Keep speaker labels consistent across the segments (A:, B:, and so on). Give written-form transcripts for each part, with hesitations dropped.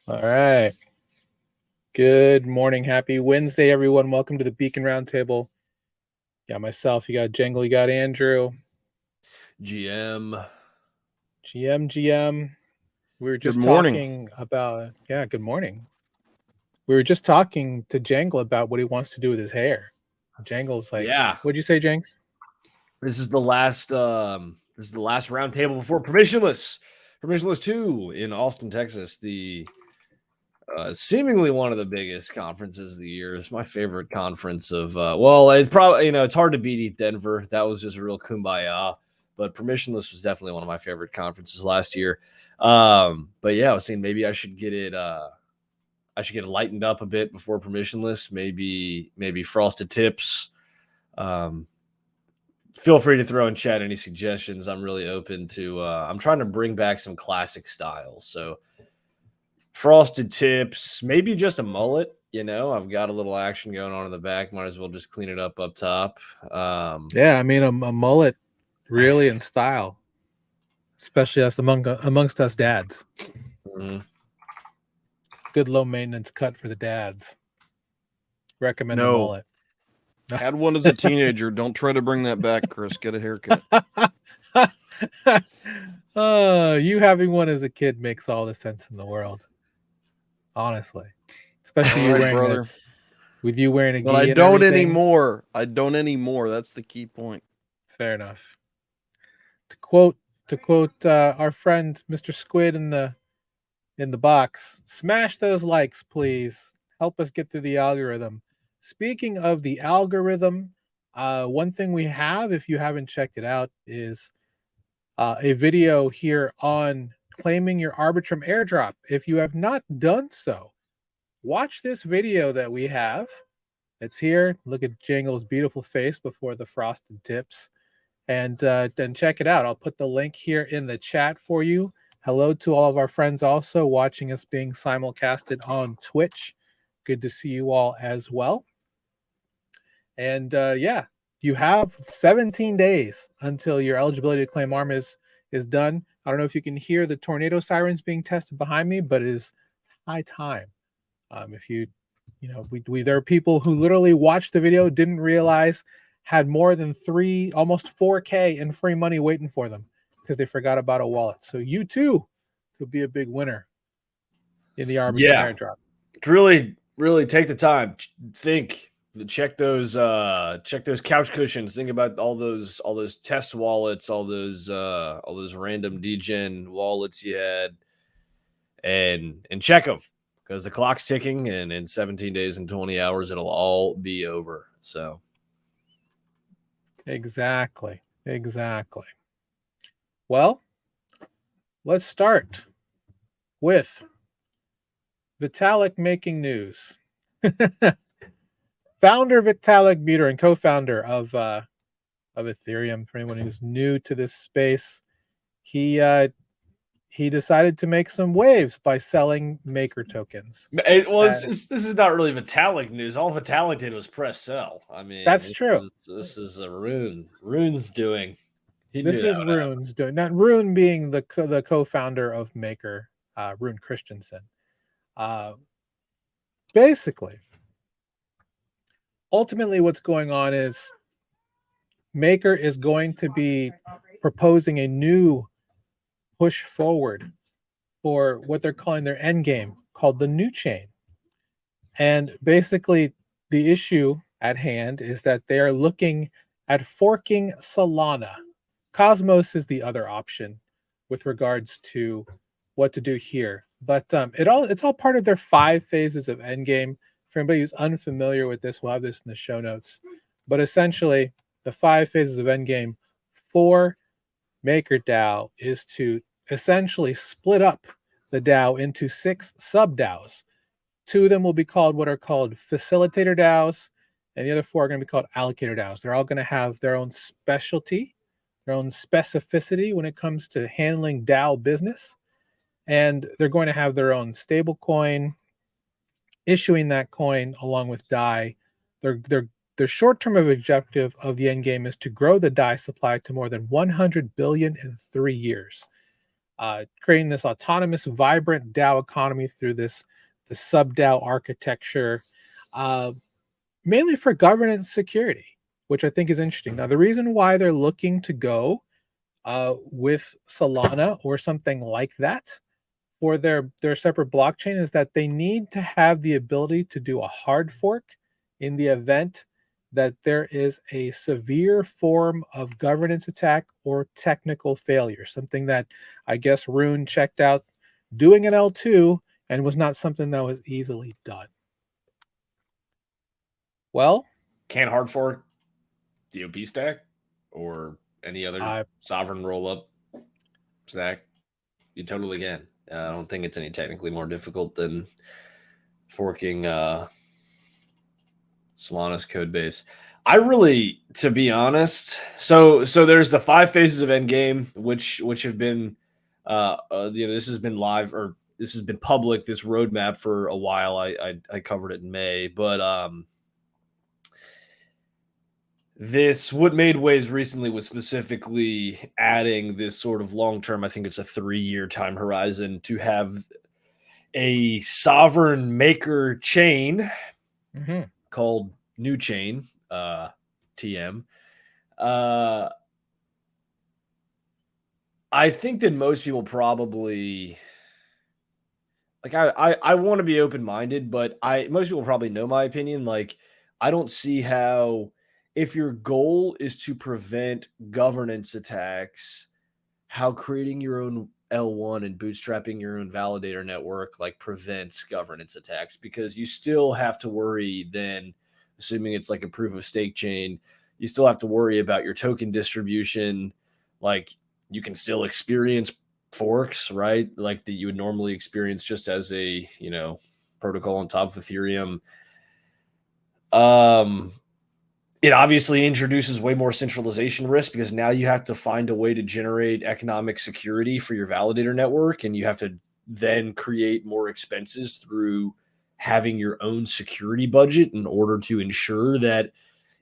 A: All right. Good morning. Happy Wednesday, everyone. Welcome to the Beacon Roundtable. You got myself, you got Jangle, you got Andrew.
B: GM.
A: We were just talking about, good morning. We were just talking to Jangle about what he wants to do with his hair. Jangle's like, what'd you say, Jenks?
B: This is the last roundtable before Permissionless 2 in Austin, Texas. The seemingly one of the biggest conferences of the year. It's my favorite conference of it's probably, it's hard to beat Denver. That was just a real kumbaya. But Permissionless was definitely one of my favorite conferences last year. But yeah, I was saying maybe I should get it lightened up a bit before Permissionless. Maybe frosted tips. Feel free to throw in chat any suggestions. I'm really open to. I'm trying to bring back some classic styles. So frosted tips, maybe just a mullet. I've got a little action going on in the back. Might as well just clean it up top.
A: A mullet, really in style, especially us amongst us dads.
B: Mm-hmm.
A: Good low maintenance cut for the dads. Recommend the mullet.
C: Had one as a teenager. Don't try to bring that back, Chris. Get a haircut.
A: You having one as a kid makes all the sense in the world. Honestly. Especially you wearing with you wearing a gi.
C: But I don't anymore. That's the key point.
A: Fair enough. To quote our friend Mr. Squid in the box, smash those likes, please. Help us get through the algorithm. Speaking of the algorithm, one thing we have, if you haven't checked it out, is a video here on claiming your Arbitrum airdrop. If you have not done so, watch this video that we have. It's here. Look at Jangle's beautiful face before the frosted tips. And then check it out. I'll put the link here in the chat for you. Hello to all of our friends also watching us being simulcasted on Twitch. Good to see you all as well. And you have 17 days until your eligibility to claim ARM is done. I don't know if you can hear the tornado sirens being tested behind me, but it is high time. There are people who literally watched the video, didn't realize, had more than almost 4K in free money waiting for them because they forgot about a wallet. So you too could be a big winner in the Arbitrum airdrop.
B: Really, really take the time. Think. Check those couch cushions. Think about all those test wallets, all those random degen wallets you had, and check them because the clock's ticking, and in 17 days and 20 hours it'll all be over. So
A: exactly. Well, let's start with Vitalik making news. Founder Vitalik Buterin, co-founder of Ethereum, for anyone who's new to this space, he decided to make some waves by selling Maker tokens.
B: This is not really Vitalik news. All Vitalik did was press sell. I mean,
A: that's true.
B: This is a Rune's doing.
A: This is Rune's doing. Not Rune being the co-founder of Maker, Rune Christensen. Basically. Ultimately, what's going on is Maker is going to be proposing a new push forward for what they're calling their end game, called the new chain. And basically, the issue at hand is that they are looking at forking Solana. Cosmos is the other option with regards to what to do here. But it's all part of their 5 phases of endgame. For anybody who's unfamiliar with this, we'll have this in the show notes. But essentially, the 5 phases of endgame for MakerDAO is to essentially split up the DAO into 6 sub-DAOs. 2 of them will be called what are called facilitator DAOs, and the other 4 are going to be called allocator DAOs. They're all going to have their own specialty, their own specificity when it comes to handling DAO business, and they're going to have their own stable coin, issuing that coin along with DAI. Their short-term objective of the end game is to grow the DAI supply to more than 100 billion in 3 years. creating this autonomous, vibrant DAO economy through the sub DAO architecture, mainly for governance security, which I think is interesting. Now, the reason why they're looking to go with Solana or something like that for their separate blockchain is that they need to have the ability to do a hard fork in the event that there is a severe form of governance attack or technical failure, something that I guess Rune checked out doing an L2 and was not something that was easily done. Well,
B: Can hard fork DOP stack or any other sovereign roll up stack? You totally can. I don't think it's any technically more difficult than forking Solana's code base. I really, to be honest, so there's the 5 phases of endgame, which have been, this has been live, or this has been public, this roadmap for a while. I covered it in May, but what made waves recently was specifically adding this sort of long-term, I think it's a 3-year time horizon, to have a sovereign maker chain called New Chain, TM. I think that most people probably, like, I want to be open-minded, but most people probably know my opinion. Like, I don't see how, if your goal is to prevent governance attacks, how creating your own L1 and bootstrapping your own validator network like prevents governance attacks, because you still have to worry then, assuming it's like a proof of stake chain, you still have to worry about your token distribution. Like, you can still experience forks, right? Like that you would normally experience just as a, protocol on top of Ethereum. It obviously introduces way more centralization risk, because now you have to find a way to generate economic security for your validator network, and you have to then create more expenses through having your own security budget in order to ensure that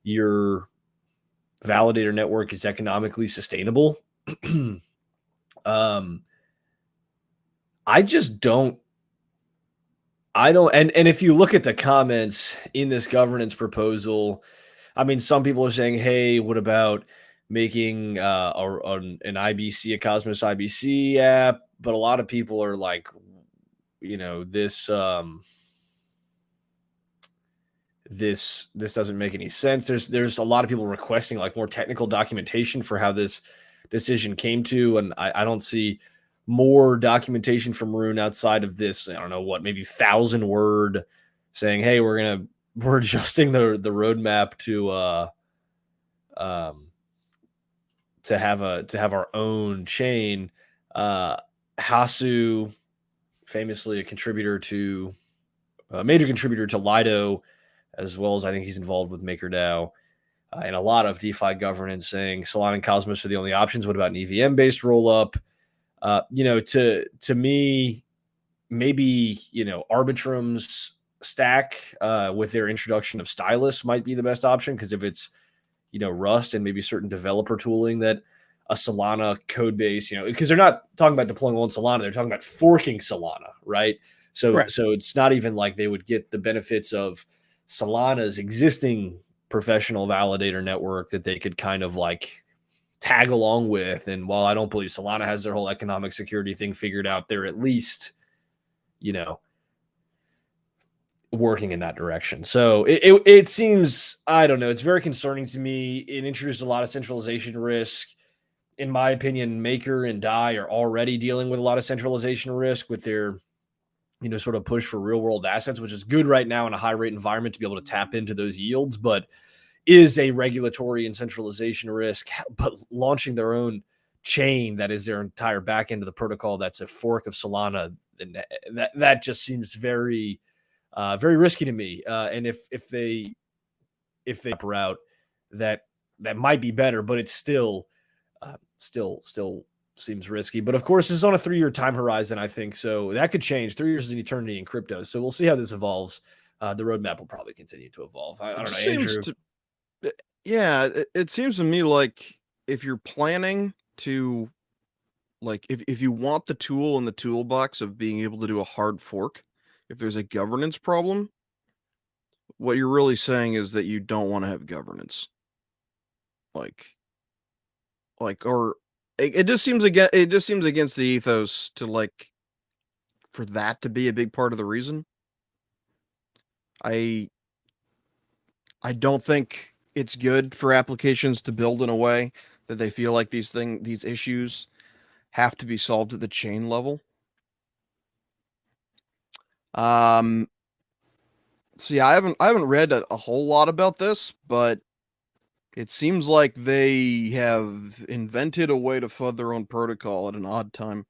B: your validator network is economically sustainable. I just don't. And if you look at the comments in this governance proposal, I mean, some people are saying, hey, what about making an IBC, a Cosmos IBC app? But a lot of people are like, this doesn't make any sense. There's a lot of people requesting like more technical documentation for how this decision came to, and I don't see more documentation from Rune outside of this. I don't know what, maybe 1,000-word saying, hey, we're adjusting the roadmap to have our own chain. Hasu, famously a major contributor to Lido, as well as I think he's involved with MakerDAO and a lot of DeFi governance, saying Solana and Cosmos are the only options. What about an EVM based rollup? To me, maybe Arbitrum's stack with their introduction of Stylus might be the best option, because if it's Rust and maybe certain developer tooling that a Solana code base, because they're not talking about deploying on Solana, they're talking about forking Solana, right? So it's not even like they would get the benefits of Solana's existing professional validator network that they could kind of like tag along with. And while I don't believe Solana has their whole economic security thing figured out, they're at least, working in that direction. So it seems, I don't know, it's very concerning to me. It introduced a lot of centralization risk. In my opinion, Maker and DAI are already dealing with a lot of centralization risk with their, sort of push for real world assets, which is good right now in a high rate environment to be able to tap into those yields, but is a regulatory and centralization risk. But launching their own chain that is their entire back end of the protocol, that's a fork of Solana, and that just seems very, very risky to me. And if they route that might be better, but it's still seems risky. But of course, it's on a 3-year time horizon, I think. So that could change. 3 years is an eternity in crypto. So we'll see how this evolves. The roadmap will probably continue to evolve. I don't know, Andrew.
C: It seems to me like if you're planning to Like if you want the tool in the toolbox of being able to do a hard fork, if there's a governance problem, what you're really saying is that you don't want to have governance. Or it just seems against the ethos to like for that to be a big part of the reason. I don't think it's good for applications to build in a way that they feel like these issues have to be solved at the chain level. So yeah, I haven't read a whole lot about this, but it seems like they have invented a way to fud their own protocol at an odd time.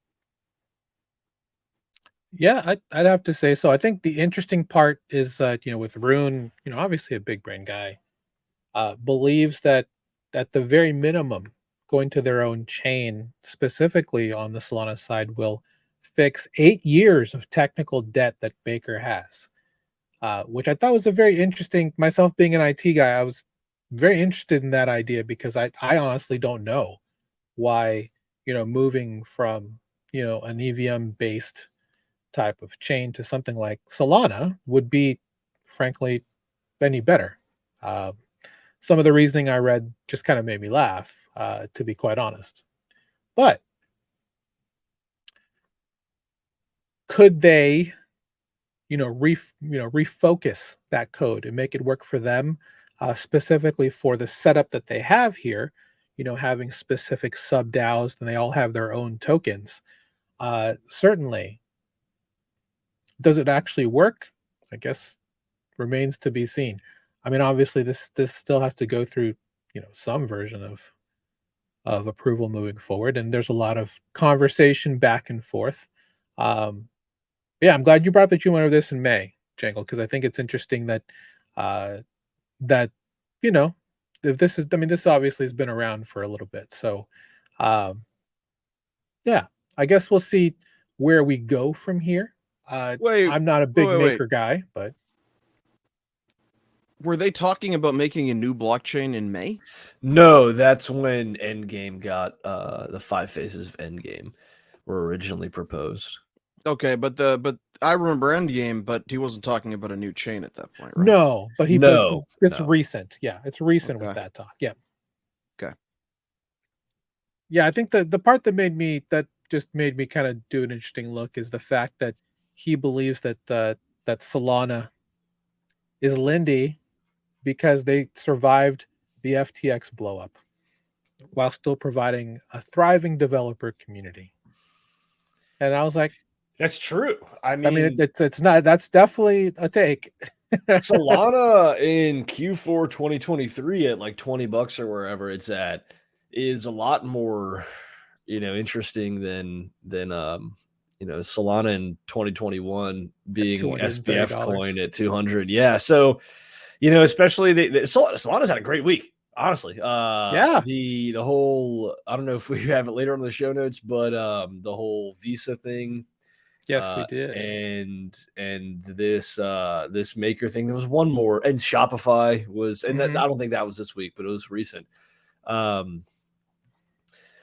A: Yeah, I'd have to say so. I think the interesting part is with Rune, obviously a big brain guy, believes that at the very minimum, going to their own chain, specifically on the Solana side, will fix 8 years of technical debt that Baker has, which I thought was a very interesting. Myself being an IT guy, I was very interested in that idea because I honestly don't know why moving from an EVM based type of chain to something like Solana would be, frankly, any better. Some of the reasoning I read just kind of made me laugh, to be quite honest. But could they, refocus that code and make it work for them, specifically for the setup that they have here? Having specific sub DAOs, and they all have their own tokens. Certainly, does it actually work? I guess remains to be seen. I mean, obviously, this still has to go through, some version of approval moving forward, and there's a lot of conversation back and forth. Yeah, I'm glad you brought that you went over this in May, Jangle, because I think it's interesting that uh, that if this is, I mean, this obviously has been around for a little bit, so um, yeah, I guess we'll see where we go from here.
C: Wait,
A: I'm not a big
C: wait.
A: maker guy, but
C: Were they talking about making a new blockchain in May?
B: No, that's when Endgame got the 5 phases of Endgame were originally proposed.
C: Okay, but I remember Endgame, but he wasn't talking about a new chain at that point, right?
A: no, but
B: No,
A: it's
B: no.
A: recent. Yeah, it's recent with
C: Okay.
A: that talk. Yeah.
C: Okay.
A: Yeah, I think the part that just made me kind of do an interesting look is the fact that he believes that that Solana is Lindy because they survived the FTX blow up while still providing a thriving developer community. And I was like,
B: That's true. I
A: I mean,
B: mean,
A: it's not. That's definitely a take.
B: Solana in Q4 2023 at like $20 or wherever it's at is a lot more, interesting than Solana in 2021 being SBF
A: $230.
B: coin at 200. Yeah, so especially Solana's had a great week. Honestly,
A: Yeah.
B: the whole, I don't know if we have it later on in the show notes, but the whole Visa thing,
A: Yes, we did.
B: and this maker thing. There was one more, and Shopify was, and
A: Mhm.
B: I don't think that was this week, but it was recent.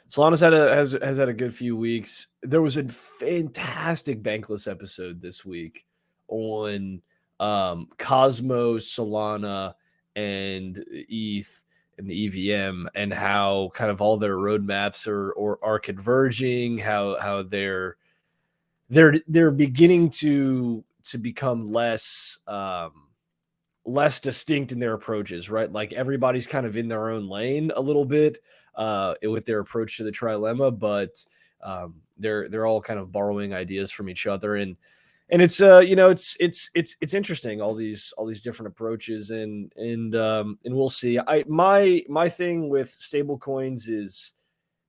B: Solana's has had a good few weeks. There was a fantastic Bankless episode this week on Cosmos, Solana, and ETH and the EVM, and how kind of all their roadmaps are converging, how they're beginning to become less less distinct in their approaches, right? Like everybody's kind of in their own lane a little bit with their approach to the trilemma, but they're all kind of borrowing ideas from each other, and it's it's interesting, all these different approaches, and we'll see. My thing with stable coins is,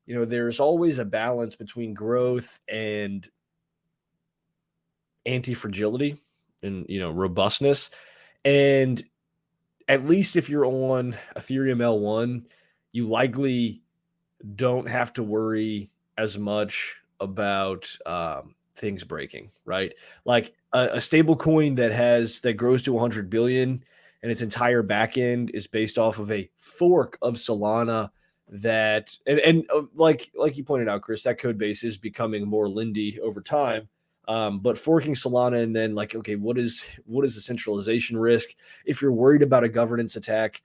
B: there's always a balance between growth and anti-fragility and robustness. And at least if you're on Ethereum L1, you likely don't have to worry as much about things breaking, right? Like a stable coin that grows to 100 billion and its entire backend is based off of a fork of Solana that, and like you pointed out, Chris, that code base is becoming more Lindy over time. But forking Solana and then like, okay, what is the centralization risk? If you're worried about a governance attack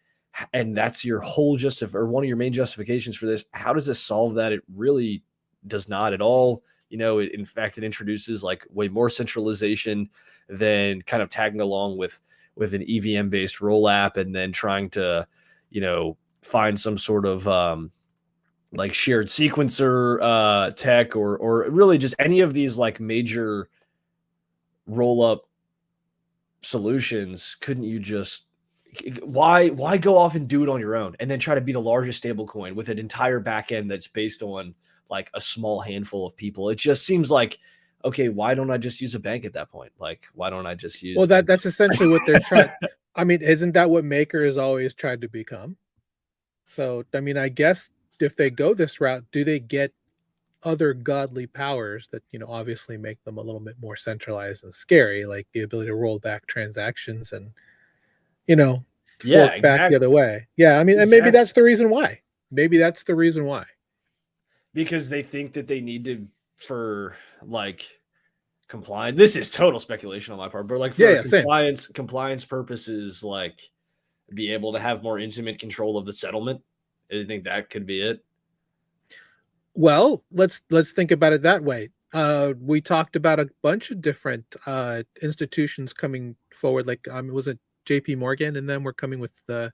B: and that's your whole or one of your main justifications for this, how does this solve that? It really does not at all. In fact, it introduces like way more centralization than kind of tagging along with an EVM based roll app and then trying to, find some sort of like shared sequencer tech or really just any of these like major roll up solutions. Couldn't you just why go off and do it on your own and then try to be the largest stable coin with an entire back end that's based on like a small handful of people? It just seems like, okay, why don't I just use a bank at that point? Like, why don't I just use
A: that's essentially what they're trying. I mean, isn't that what Maker has always tried to become? So, I mean, I guess if they go this route, do they get other godly powers that, obviously make them a little bit more centralized and scary, like the ability to roll back transactions and, fork back the other way? Yeah, I mean, and maybe that's the reason why.
B: Because they think that they need to, for like compliance. This is total speculation on my part, but like for compliance purposes, like be able to have more intimate control of the settlement. I think that could be it.
A: Well, let's think about it that way. We talked about a bunch of different institutions coming forward. Like, was it JP Morgan, and then we're coming with the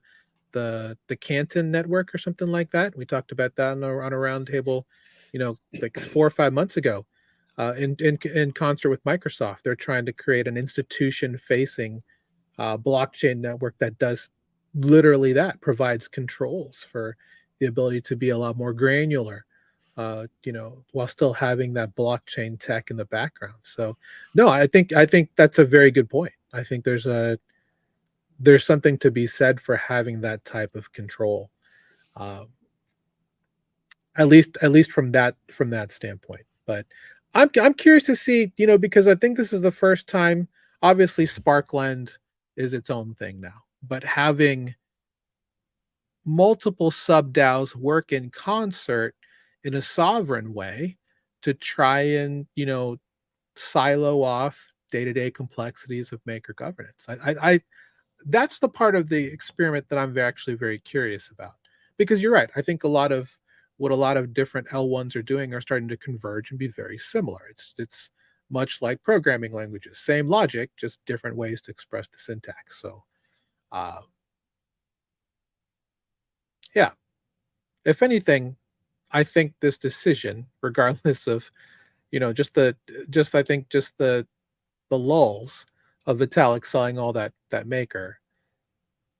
A: Canton network or something like that. We talked about that on a roundtable, like 4 or 5 months ago. In concert with Microsoft, they're trying to create an institution-facing blockchain network that does literally that, provides controls for the ability to be a lot more granular, while still having that blockchain tech in the background. So, no, I think that's a very good point. I think there's something to be said for having that type of control, at least from that standpoint. But I'm curious to see, because I think this is the first time. Obviously, Sparkland is its own thing now, but having multiple sub DAOs work in concert in a sovereign way to try and silo off day-to-day complexities of maker governance. I that's the part of the experiment that I'm actually very curious about, because you're right. I think a lot of what a lot of different L1s are doing are starting to converge and be very similar. It's much like programming languages, same logic, just different ways to express the syntax. So, yeah, if anything, I think this decision, regardless of, I think just the lulls of Vitalik selling all that maker,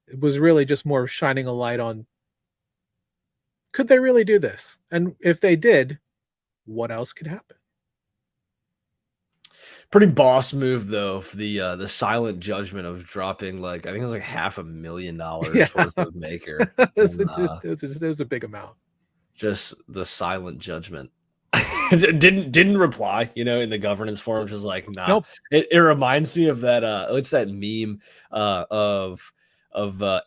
A: it was really just more shining a light on, could they really do this? And if they did, what else could happen?
B: Pretty boss move though, the silent judgment of dropping like, I think it was like $500,000 worth of maker.
A: It was a big amount.
B: Just the silent judgment. didn't reply, in the governance forum, just like, nah.
A: Nope.
B: It reminds me of that what's that meme of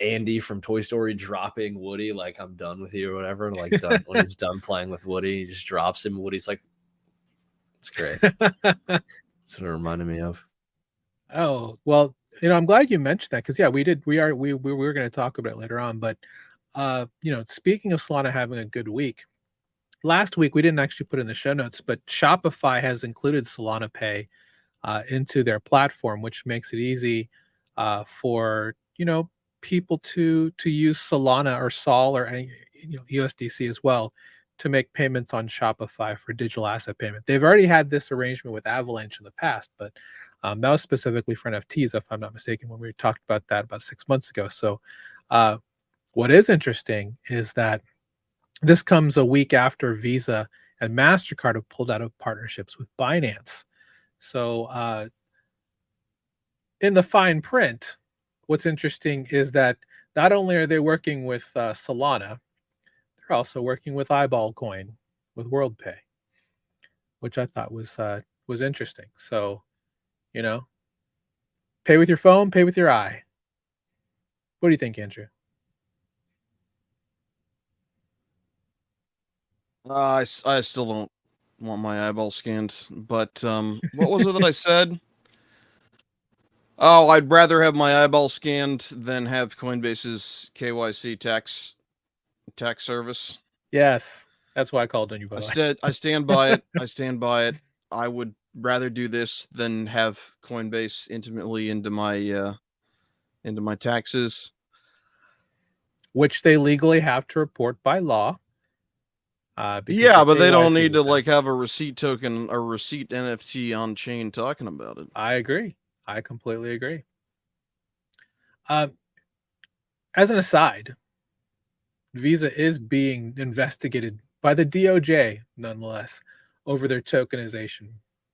B: Andy from Toy Story dropping Woody, like, I'm done with you or whatever, like done when he's done playing with Woody, he just drops him. Woody's like, it's great. That's what it reminded me of.
A: Oh, well, I'm glad you mentioned that, because we were going to talk about it later on. But speaking of Solana having a good week, last week we didn't actually put in the show notes, but Shopify has included Solana Pay into their platform, which makes it easy for people to use Solana or Sol or any USDC as well to make payments on Shopify for digital asset payment. They've already had this arrangement with Avalanche in the past, but that was specifically for NFTs, if I'm not mistaken, when we talked about that about 6 months ago. So what is interesting is that this comes a week after Visa and MasterCard have pulled out of partnerships with Binance. So in the fine print, what's interesting is that not only are they working with Solana, they're also working with Eyeball Coin, with WorldPay, which I thought was interesting. So, pay with your phone, pay with your eye. What do you think, Andrew?
C: I still don't want my eyeball scanned. But what was it that I said? Oh, I'd rather have my eyeball scanned than have Coinbase's KYC tax service.
A: Yes, that's why I called on you. By the way,
C: I stand by it. I stand by it. I would rather do this than have Coinbase intimately into my taxes.
A: which they legally have to report by law. Because
C: Yeah,
A: the
C: but they don't
A: KYC
C: need to
A: with them.
C: like have a receipt token or receipt NFT on chain talking about it.
A: I agree. I completely agree. As an aside, Visa is being investigated by the DOJ, nonetheless, over their tokenization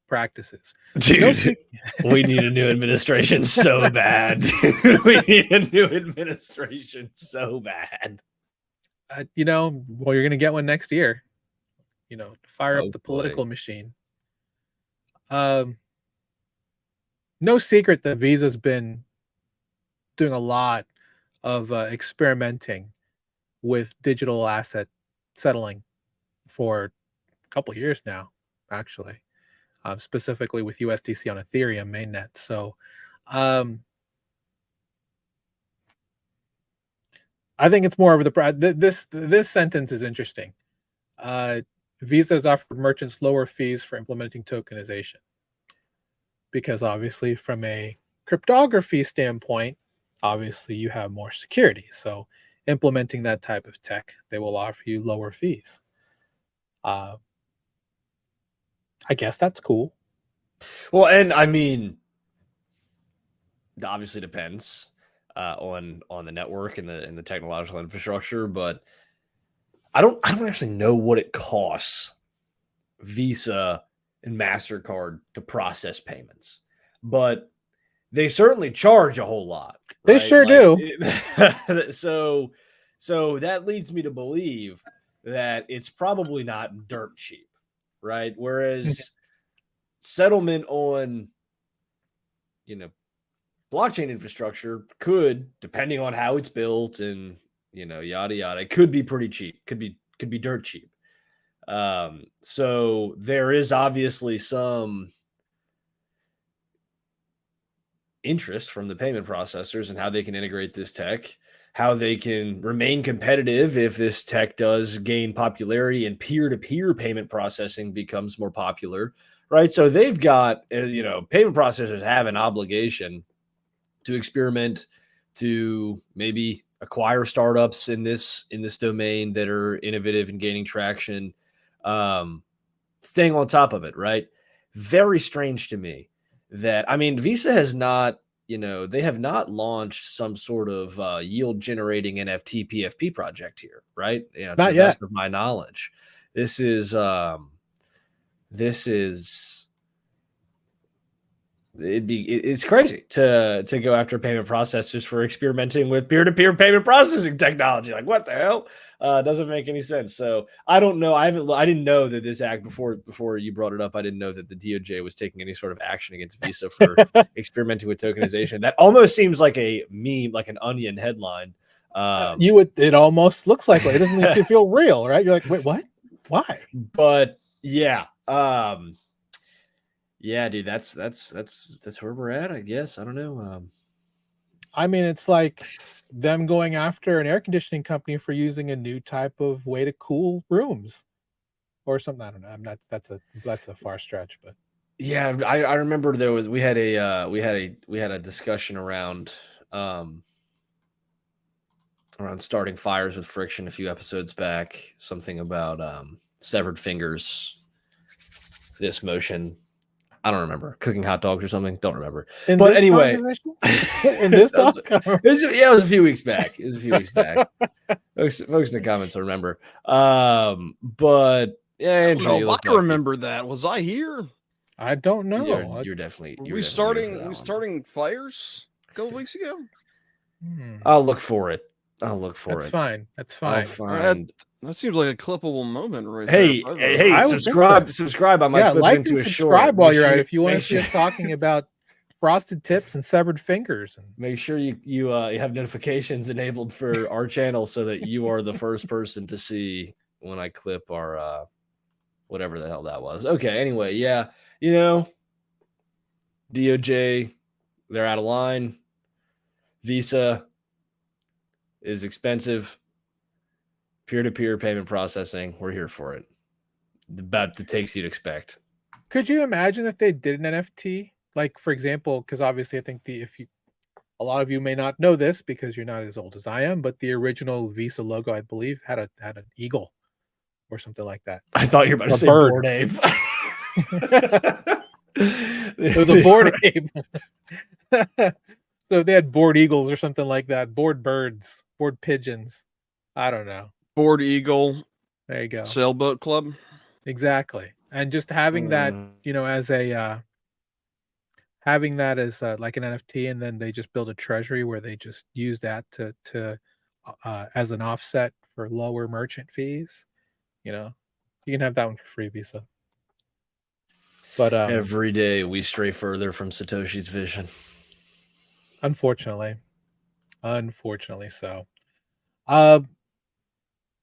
A: practices.
B: Dude, we need a new administration so bad. Dude. We need a new administration so bad.
A: Well, you're going to get one next year. Fire up the political
B: Hopefully.
A: machine. No secret that Visa's been doing a lot of experimenting with digital asset settling for a couple of years now, actually, specifically with USDC on Ethereum mainnet. So I think it's more of this sentence is interesting. Visa has offered merchants lower fees for implementing tokenization because obviously from a cryptography standpoint, obviously you have more security. So implementing that type of tech, they will offer you lower fees. I guess that's cool.
B: Well, and I mean, it obviously depends on the network and the technological infrastructure, but I don't actually know what it costs Visa and MasterCard to process payments, but they certainly charge a whole lot.
A: They
B: right?
A: sure do.
B: So that leads me to believe that it's probably not dirt cheap, right? Whereas settlement on, blockchain infrastructure could, depending on how it's built and, yada, yada, it could be pretty cheap, could be dirt cheap. So there is obviously some interest from the payment processors and how they can integrate this tech, how they can remain competitive if this tech does gain popularity and peer-to-peer payment processing becomes more popular, right? So they've got, payment processors have an obligation to experiment, to maybe acquire startups in this domain that are innovative and gaining traction, staying on top of it, right? Very strange to me that, Visa has not, they have not launched some sort of yield generating NFT PFP project here, right? To
A: Not
B: the
A: yet.
B: best of my knowledge. This is it's crazy to go after payment processors for experimenting with peer-to-peer payment processing technology. Like, what the hell? Doesn't make any sense. So I don't know. I didn't know that this act before you brought it up. I didn't know that the DOJ was taking any sort of action against Visa for experimenting with tokenization. That almost seems like a meme, like an Onion headline.
A: It almost looks like it. It doesn't feel real, right? You're like, wait, what? Why?
B: But yeah. Yeah, dude, that's where we're at, I guess. I don't know.
A: It's like them going after an air conditioning company for using a new type of way to cool rooms or something. I don't know. That's a far stretch, but
B: yeah, I remember we had a discussion around starting fires with friction a few episodes back. Something about severed fingers. This motion. I don't remember. Cooking hot dogs or something. Don't remember. But anyway,
A: in this talk,
B: it was a few weeks back. Folks in the comments will remember. But yeah, Andrew,
C: I remember that. Was I here?
A: I don't know.
B: You're definitely.
C: Were we starting fires a couple weeks ago?
B: I'll look for it.
A: That's fine. That's fine.
C: That seems like a clippable moment, right?
B: Hey, subscribe! I might clip
A: like
B: into
A: and
B: a
A: subscribe
B: short.
A: while you're at it. If you want to see us talking about frosted tips and severed fingers,
B: make sure you have notifications enabled for our channel so that you are the first person to see clip our whatever the hell that was. Okay, anyway, yeah, you know, DOJ, they're out of line. Visa is expensive. Peer-to-peer payment processing, we're here for it. About the takes you'd expect.
A: Could you imagine if they did an NFT? Like, for example, because obviously I think a lot of you may not know this because you're not as old as I am, but the original Visa logo, I believe, had an eagle or something like that.
B: I thought you were about to
A: A
B: say
A: bird.
B: Bored Ape.
A: It was a bored ape. So they had bored eagles or something like that. Bored birds, bored pigeons. I don't know.
C: Board Eagle
A: There you go.
C: Sailboat Club.
A: Exactly. And just having that, as a having that as like an NFT, and then they just build a treasury where they just use that to as an offset for lower merchant fees. You can have that one for free, Visa. But
B: every day we stray further from Satoshi's vision.
A: Unfortunately so.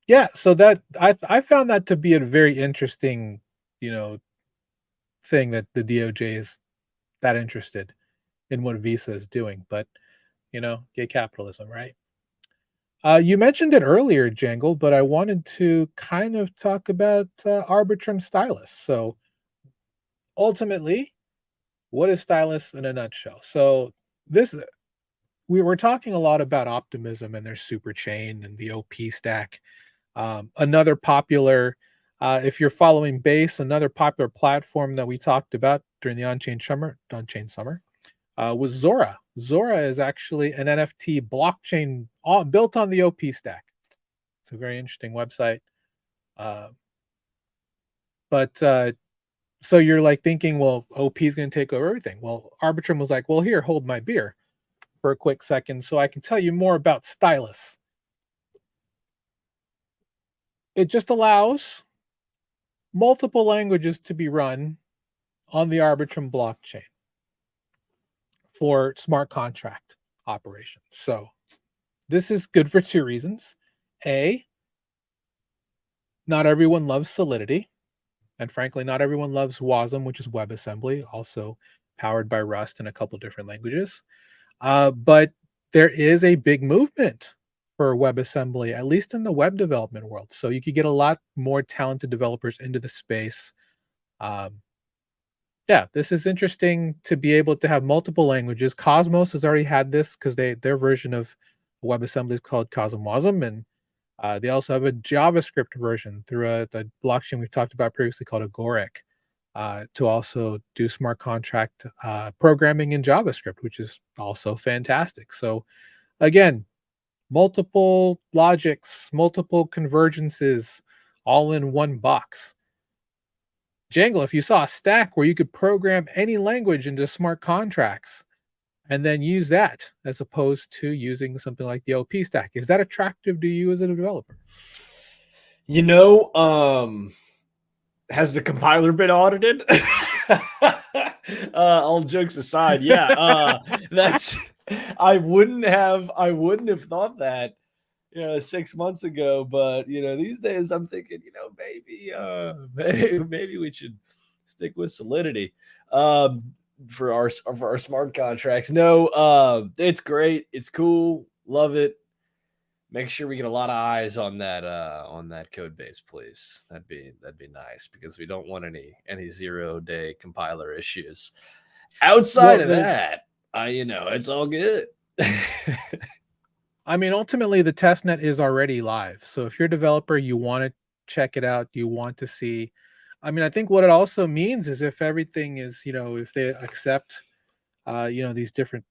A: Yeah, so that I found that to be a very interesting, thing that the DOJ is that interested in what Visa is doing. But gay capitalism, right? You mentioned it earlier, Jangle, but I wanted to kind of talk about Arbitrum Stylus. So ultimately, what is Stylus in a nutshell? So we were talking a lot about optimism and their super chain and the OP stack. Another popular, if you're following Base, another popular platform that we talked about during the onchain summer was Zora. Zora is actually an NFT blockchain built on the OP stack. It's a very interesting website. So you're like thinking, well, OP is going to take over everything. Well, Arbitrum was like, well, here, hold my beer for a quick second so I can tell you more about Stylus. It just allows multiple languages to be run on the Arbitrum blockchain for smart contract operations. So this is good for two reasons. A, not everyone loves Solidity. And frankly, not everyone loves WASM, which is WebAssembly, also powered by Rust in a couple different languages. But there is a big movement for WebAssembly, at least in the web development world. So you could get a lot more talented developers into the space. This is interesting to be able to have multiple languages. Cosmos has already had this because their version of WebAssembly is called CosmWasm, and they also have a JavaScript version through the blockchain we've talked about previously called Agoric to also do smart contract programming in JavaScript, which is also fantastic. So again, multiple logics, multiple convergences, all in one box. Jangle, if you saw a stack where you could program any language into smart contracts and then use that as opposed to using something like the OP stack, is that attractive to you as a developer?
B: Has the compiler been audited? All jokes aside, yeah, that's I wouldn't have thought that 6 months ago, but these days I'm thinking maybe we should stick with Solidity for our smart contracts. No, it's great, it's cool, love it. Make sure we get a lot of eyes on that code base, please. That'd be nice because we don't want any 0-day compiler issues. Outside of that, it's all good.
A: I mean, ultimately, the testnet is already live. So if you're a developer, you want to check it out, you want to see. I mean, I think what it also means is if everything is, if they accept, these different,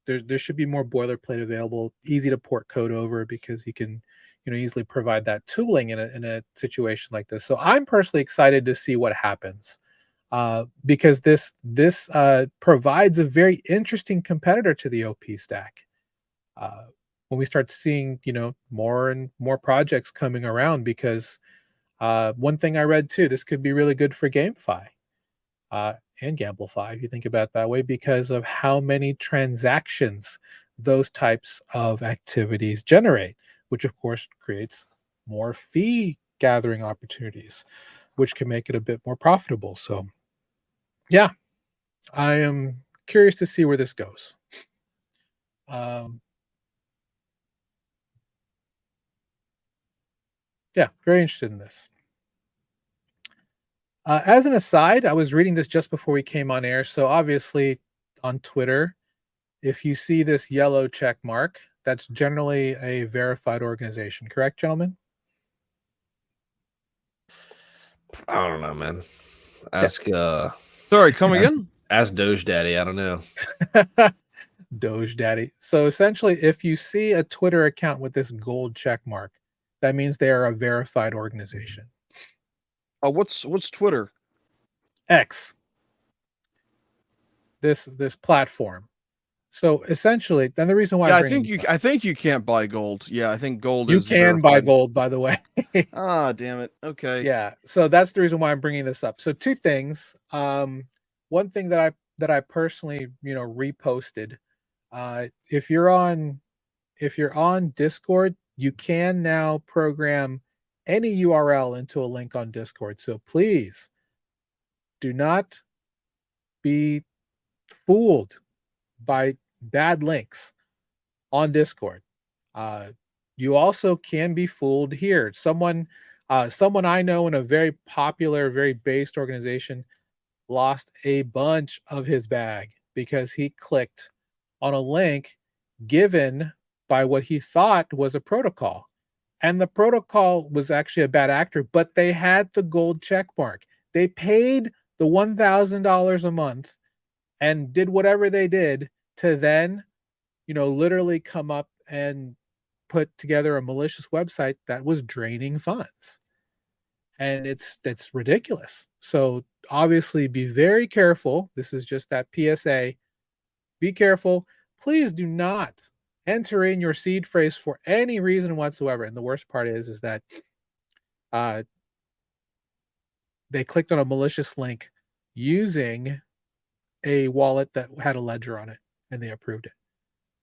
A: there should be more boilerplate available, easy to port code over because you can, easily provide that tooling in a situation like this. So I'm personally excited to see what happens because this provides a very interesting competitor to the OP stack. When we start seeing, more and more projects coming around, because one thing I read too, this could be really good for GameFi and Gamblefy, if you think about it that way, because of how many transactions those types of activities generate, which of course creates more fee gathering opportunities, which can make it a bit more profitable. So, yeah, I am curious to see where this goes. Yeah, very interested in this. As an aside, I was reading this just before we came on air. So obviously on Twitter, if you see this yellow check mark, that's generally a verified organization. Correct, gentlemen?
B: I don't know, man.
C: Sorry, come again?
B: Ask Doge Daddy. I don't know.
A: Doge Daddy. So essentially, if you see a Twitter account with this gold check mark, that means they are a verified organization.
C: What's Twitter?
A: X. This platform. So essentially, then the reason why
C: I think you can't buy gold. Yeah, I think gold
A: you
C: is
A: can buy
C: verified.
A: gold, by the way.
C: Ah, damn it. Okay.
A: Yeah. So that's the reason why I'm bringing this up. So two things. One thing that I personally, reposted. If you're on Discord, you can now program any URL into a link on Discord. So please do not be fooled by bad links on Discord. You also can be fooled here. Someone I know in a very popular, very based organization lost a bunch of his bag because he clicked on a link given by what he thought was a protocol. And the protocol was actually a bad actor, but they had the gold check mark. They paid the $1,000 a month and did whatever they did to then, literally come up and put together a malicious website that was draining funds. And it's ridiculous. So obviously be very careful. This is just that PSA. Be careful. Please do not enter in your seed phrase for any reason whatsoever. And the worst part is that they clicked on a malicious link using a wallet that had a ledger on it, and they approved it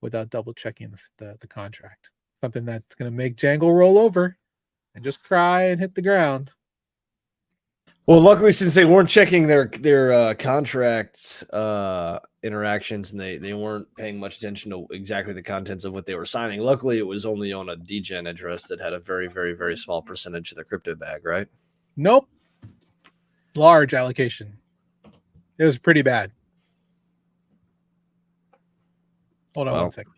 A: without double checking the contract. Something that's going to make Jangle roll over and just cry and hit the ground.
B: Well, luckily, since they weren't checking their contract interactions and they weren't paying much attention to exactly the contents of what they were signing, luckily it was only on a degen address that had a very, very, very small percentage of the crypto bag, right?
A: Nope. Large allocation. It was pretty bad. Hold on one second.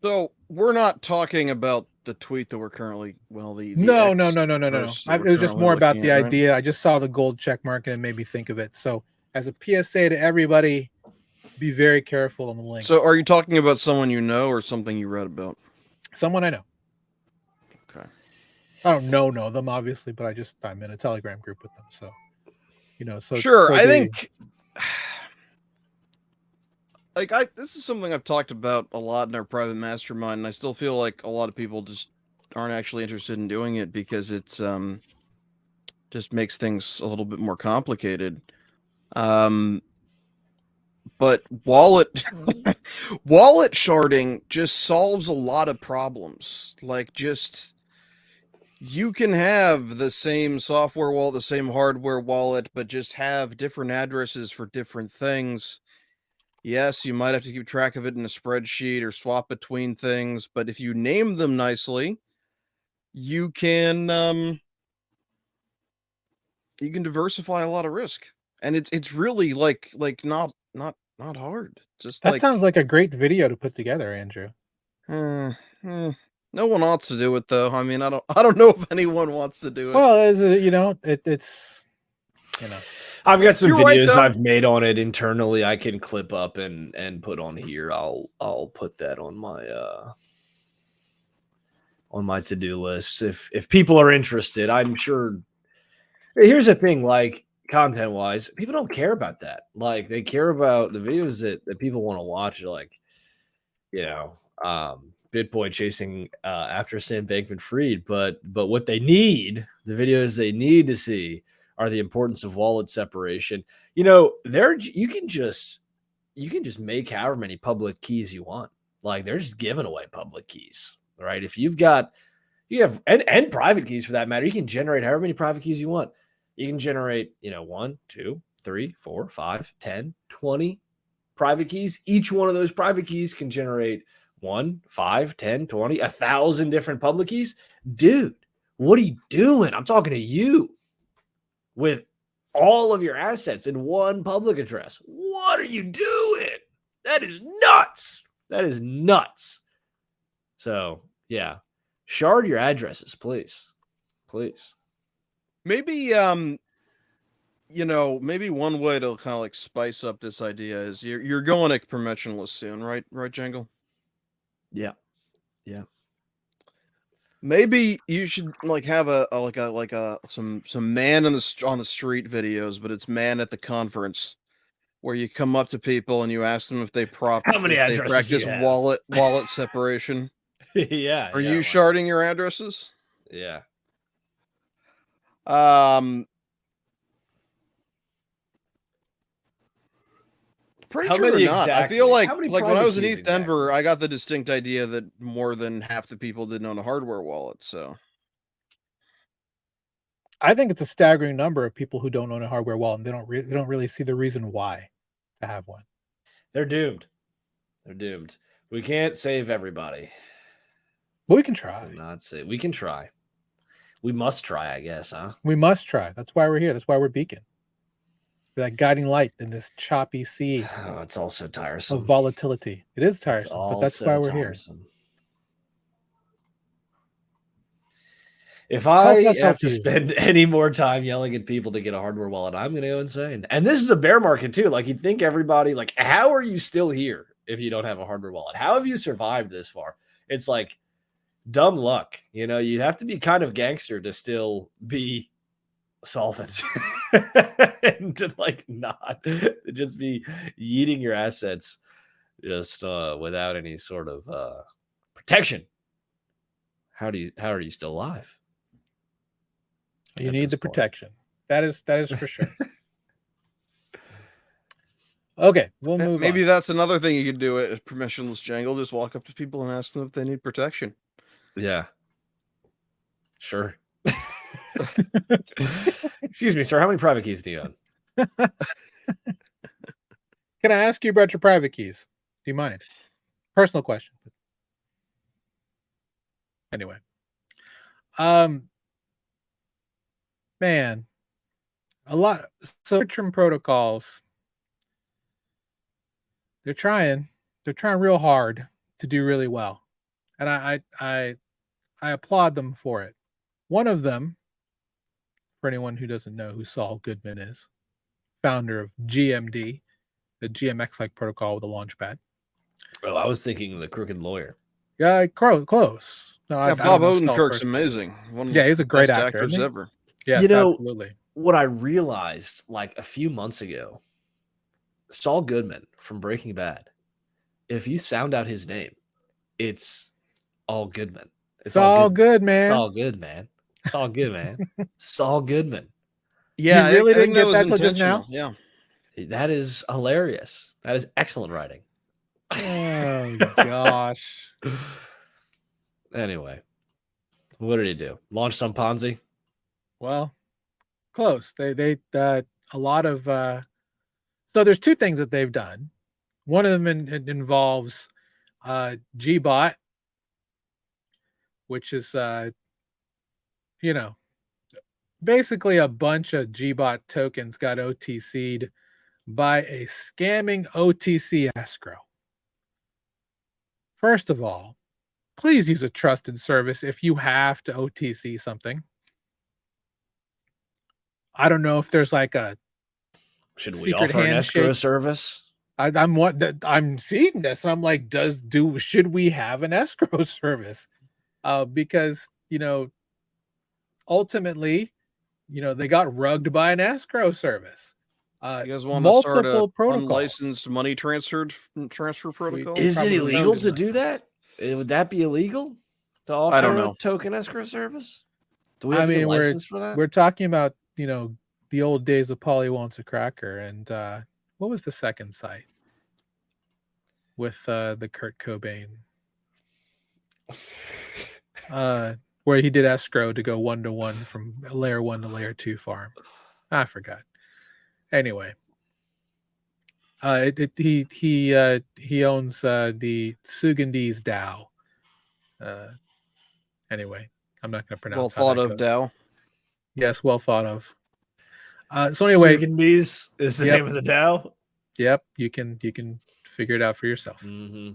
C: So we're not talking about the tweet that we're currently
A: No.
C: It
A: was just more about the idea. Right? I just saw the gold check mark and it made me think of it. So as a PSA to everybody, be very careful on the links.
C: So are you talking about someone you know or something you read about?
A: Someone I know.
C: Okay.
A: I don't know them obviously, but I'm in a Telegram group with them. So,
C: sure. I think this is something I've talked about a lot in our private mastermind, and I still feel like a lot of people just aren't actually interested in doing it because it's just makes things a little bit more complicated. But wallet sharding just solves a lot of problems. You can have the same software wallet, the same hardware wallet, but just have different addresses for different things. Yes, you might have to keep track of it in a spreadsheet or swap between things, but if you name them nicely, you can diversify a lot of risk. And it's really like not hard. Just
A: that sounds like a great video to put together, Andrew.
C: No one wants to do it though. I mean, I don't know if anyone wants to do it.
A: Well, it's
B: I've got some videos I've made on it internally. I can clip up and put on here. I'll put that on my to-do list if people are interested. I'm sure. Here's the thing, like content-wise, people don't care about that. Like they care about the videos that people want to watch, like BitBoy chasing after Sam Bankman-Fried, but what they need, the videos they need to see, are the importance of wallet separation. You can just make however many public keys you want. Like they're just giving away public keys, right? If you've got You have and private keys for that matter. You can generate however many private keys you want. You can generate, 1, 2, 3, 4, 5, 10, 20 private keys. Each one of those private keys can generate 1, 5, 10, 20, 1,000 different public keys. Dude, what are you doing? I'm talking to you with all of your assets in one public address. What are you doing? That is nuts. That is nuts. So, yeah. Shard your addresses, please. Please.
C: Maybe maybe one way to kind of like spice up this idea is you're going to permissionless soon, right? Right, Jangle?
B: Yeah. Yeah.
C: Maybe you should like have some man on the street videos, but it's man at the conference where you come up to people and you ask them if they
B: How many
C: if they
B: addresses do
C: practice
B: you have?
C: wallet separation.
B: Yeah.
C: Are you sharding your addresses?
B: Yeah.
C: Pretty
B: How
C: sure
B: many
C: or not. I
B: exactly?
C: feel like
B: How many
C: when I
B: private
C: was in
B: keys
C: East Denver, I got the distinct idea that more than half the people didn't own a hardware wallet. So
A: I think it's a staggering number of people who don't own a hardware wallet, and they don't really see the reason why to have one.
B: They're doomed. They're doomed. We can't save everybody.
A: But we can try.
B: Not say we can try. We must try, I guess, huh?
A: We must try. That's why we're here. That's why we're Beacon. We're that guiding light in this choppy sea
B: Oh, it's all so tiresome.
A: of volatility. It is tiresome, but that's why we're
B: tiresome.
A: here.
B: If I
A: Help us
B: have
A: help
B: to
A: you.
B: spend any more time yelling at people to get a hardware wallet, I'm going to go insane. And this is a bear market too. Like you'd think everybody, like, how are you still here if you don't have a hardware wallet? How have you survived this far? It's like dumb luck. You'd have to be kind of gangster to still be solvent and to like not just be yeeting your assets just without any sort of protection. How are you still alive?
A: You need the protection. That is for sure. Okay, we'll move
C: maybe
A: on.
C: that's another thing you could do at permissionless Jangle. Just walk up to people and ask them if they need protection.
B: Yeah. Sure. Excuse me, sir. How many private keys do you own?
A: Can I ask you about your private keys? Do you mind? Personal question. Anyway. Man, a lot. So Arbitrum protocols, they're trying real hard to do really well, and I applaud them for it. One of them, for anyone who doesn't know who Saul Goodman is, founder of GMD, the GMX-like protocol with a launchpad.
B: Oh, I was thinking the crooked lawyer.
A: Yeah, close. No,
C: yeah, Bob Odenkirk's amazing.
A: Yeah, he's a great actor.
C: Actors ever.
A: Yes, absolutely.
B: What I realized like a few months ago, Saul Goodman from Breaking Bad, if you sound out his name, it's all Goodman.
A: It's all good, man.
B: It's all good, man. It's all good, man. Saul Goodman.
C: Yeah,
A: you really
C: I think
A: didn't get that
C: was
A: till just now?
C: Yeah.
B: That is hilarious. That is excellent writing.
A: Oh gosh.
B: Anyway, what did he do? Launch some Ponzi?
A: Well, close. They a lot of so there's two things that they've done. One of them involves GBot, which is basically a bunch of GBot tokens got OTC'd by a scamming OTC escrow. First of all, please use a trusted service if you have to OTC something. I don't know if there's like a
B: should we
A: secret
B: offer an escrow
A: handshake
B: service?
A: I'm seeing this and I'm like, should we have an escrow service? Because ultimately, they got rugged by an escrow service.
C: You guys want to start a
A: protocols.
C: unlicensed money transfer protocol?
B: Is it illegal to
A: should.
B: do that? Would that be illegal to offer
C: I don't know.
B: a token escrow service? Do we have to get license for that?
A: We're talking about, the old days of Polly Wants a Cracker. And what was the second site with the Kurt Cobain? where he did escrow to go 1-to-1 from layer 1 to layer 2 farm. I forgot. Anyway, he owns the Sugandee's DAO. Anyway, I'm not going to pronounce.
C: Well thought of, DAO.
A: Yes, well thought of. So anyway,
B: Sugandee's is the name of the DAO.
A: Yep, you can figure it out for yourself.
B: Mm-hmm.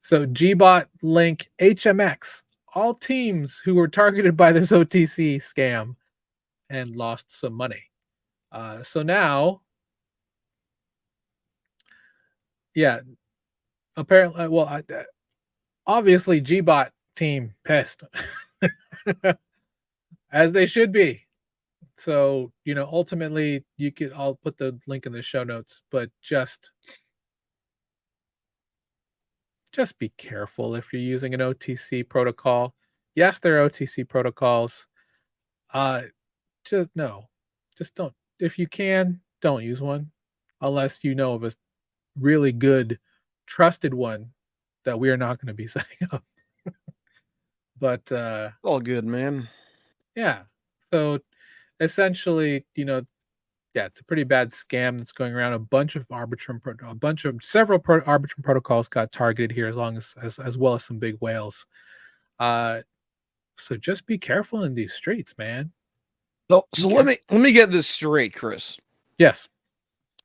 A: So GBot link HMX. All teams who were targeted by this OTC scam and lost some money. So now, yeah, apparently, well, obviously GBot team pissed, as they should be. So, ultimately, I'll put the link in the show notes, but just be careful if you're using an OTC protocol. Yes, there are OTC protocols. Just don't. If you can, don't use one unless you know of a really good, trusted one that we are not going to be setting up. But
C: all good, man.
A: Yeah. So essentially, it's a pretty bad scam that's going around. Several Arbitrum protocols got targeted here, as well as some big whales. So just be careful in these streets, man.
C: So let me get this straight, Chris.
A: Yes.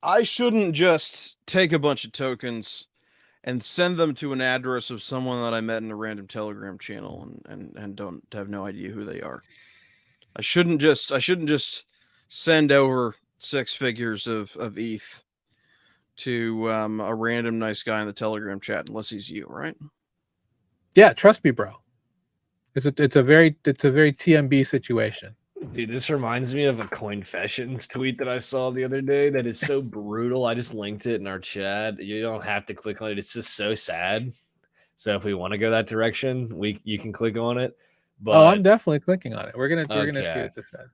C: I shouldn't just take a bunch of tokens and send them to an address of someone that I met in a random Telegram channel and don't have no idea who they are. I shouldn't just send over 6 figures of ETH to a random nice guy in the Telegram chat unless he's you, right?
A: Yeah, trust me, bro. It's a very TMB situation.
B: Dude, this reminds me of a Coinfessions tweet that I saw the other day that is so brutal. I just linked it in our chat. You don't have to click on it. It's just so sad. So if we want to go that direction, you can click on it. But
A: I'm definitely clicking on it. We're gonna see what this said.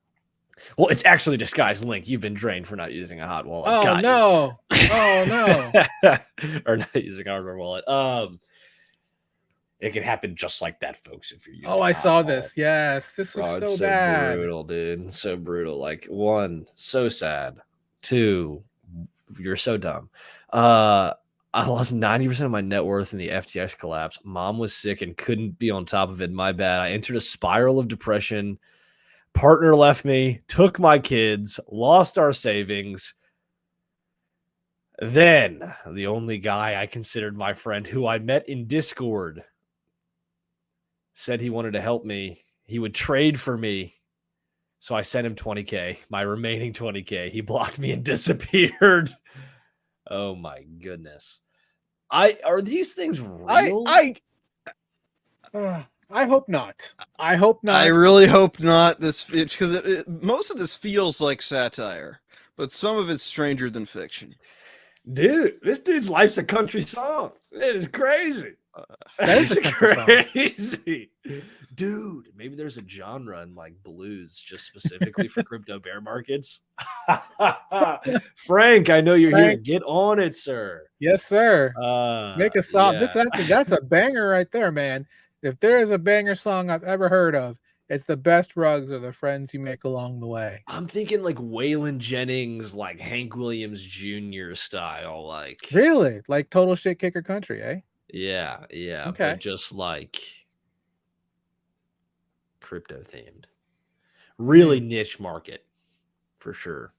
B: Well, it's actually a disguised link. You've been drained for not using a hot wallet.
A: Oh no! Oh no!
B: Or not using a hardware wallet. It can happen just like that, folks. If you're using.
A: I saw this. Yes, this was so bad.
B: Brutal, dude. So brutal. Like 1, so sad. 2, you're so dumb. I lost 90% of my net worth in the FTX collapse. Mom was sick and couldn't be on top of it. My bad. I entered a spiral of depression. Partner left me, took my kids, lost our savings. Then the only guy I considered my friend, who I met in Discord, said he wanted to help me. He would trade for me. So I sent him 20K, my remaining 20K. He blocked me and disappeared. Oh my goodness. Are these things real?
A: I hope not. I hope not.
C: I really hope not. Because most of this feels like satire, but some of it's stranger than fiction.
B: Dude, this dude's life's a country song. It is crazy.
A: That is
B: crazy. Dude, maybe there's a genre in like blues just specifically for crypto bear markets. Frank, I know you're here. Get on it, sir.
A: Yes, sir. Make a song.
B: Yeah.
A: That's a banger right there, man. If there is a banger song I've ever heard of, it's the best rugs are the friends you make along the way.
B: I'm thinking like Waylon Jennings, like Hank Williams Jr. style, like
A: really, like total shit kicker country, eh?
B: Yeah.
A: Okay.
B: But just like crypto themed, really niche market for sure.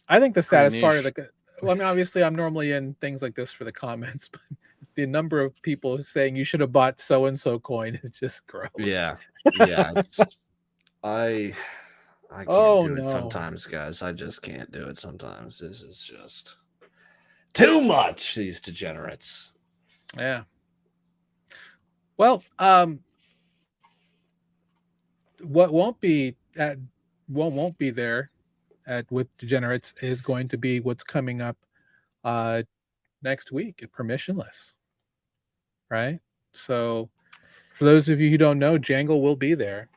A: I think the saddest part of obviously I'm normally in things like this for the comments, but the number of people saying you should have bought so and so coin is just gross.
B: Yeah. I can't do it sometimes, guys. I just can't do it sometimes. This is just too much. These degenerates.
A: Yeah. Well, what won't be there with degenerates is going to be what's coming up next week at Permissionless, right? So for those of you who don't know, Jangle will be there.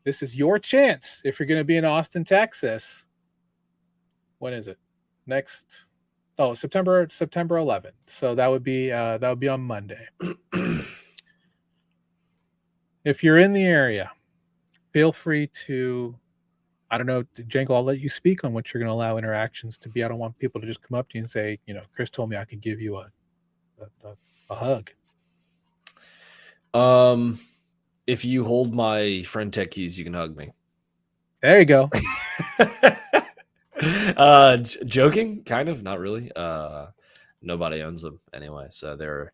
A: This is your chance if you're going to be in Austin, Texas. When is it? September 11th. So that would be on Monday. if you're in the area, feel free to, I don't know, Jangle, I'll let you speak on what you're going to allow interactions to be. I don't want people to just come up to you and say, Chris told me I could give you a hug.
B: If you hold my friend tech keys, you can hug me.
A: There you go.
B: Joking, kind of, not really. Nobody owns them anyway, so they're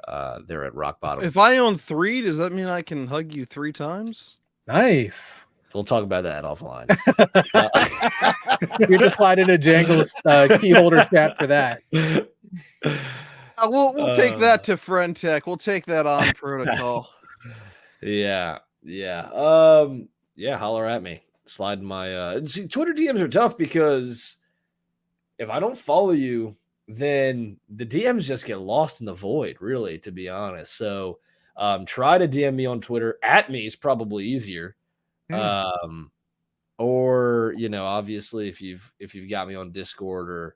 B: at rock bottom.
C: If I own 3, does that mean I can hug you 3 times?
A: Nice.
B: We'll talk about that offline.
A: You're just sliding a Jangle's key holder chat for that.
C: We'll take that to friend tech. We'll take that on protocol.
B: Yeah. Holler at me. Slide my see, Twitter DMs are tough because if I don't follow you, then the DMs just get lost in the void, really, to be honest. So try to DM me on Twitter. At me is probably easier. Or, obviously if you've got me on Discord or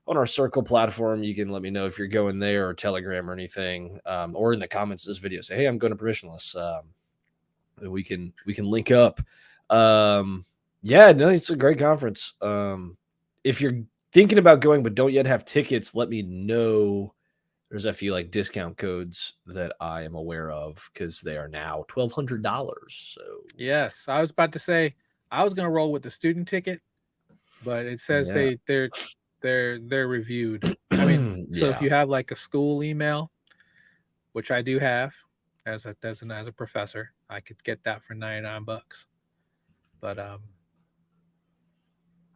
B: on our Circle platform, you can let me know if you're going there, or Telegram or anything, or in the comments of this video, say, hey, I'm going to Permissionless. We can link up. It's a great conference. If you're thinking about going but don't yet have tickets, let me know. There's a few discount codes that I am aware of because they are now $1,200. So
A: yes, I was about to say I was going to roll with the student ticket, but it says they're reviewed. I mean, so if you have a school email, which I do have as a professor, I could get that for $99. But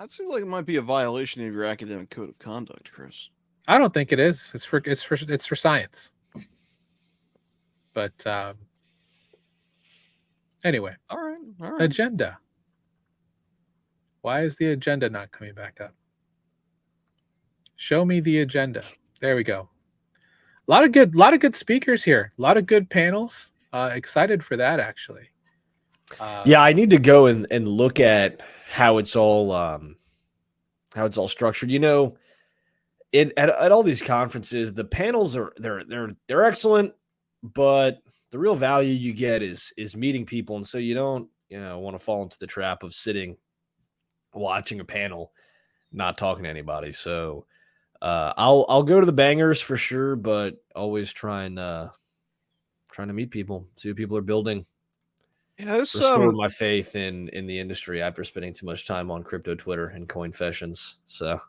C: that seems like it might be a violation of your academic code of conduct, Chris.
A: I don't think it is. It's for science. But anyway.
C: All right.
A: Agenda. Why is the agenda not coming back up? Show me the agenda. There we go. A lot of good speakers here. A lot of good panels. Excited for that, actually.
B: I need to go and look at how it's all structured. At all these conferences, the panels they're excellent, but the real value you get is meeting people, and so you don't want to fall into the trap of sitting watching a panel, not talking to anybody. So I'll go to the bangers for sure, but always trying to meet people, see what people are building. Restore my faith in the industry after spending too much time on crypto Twitter and Coinfessions. So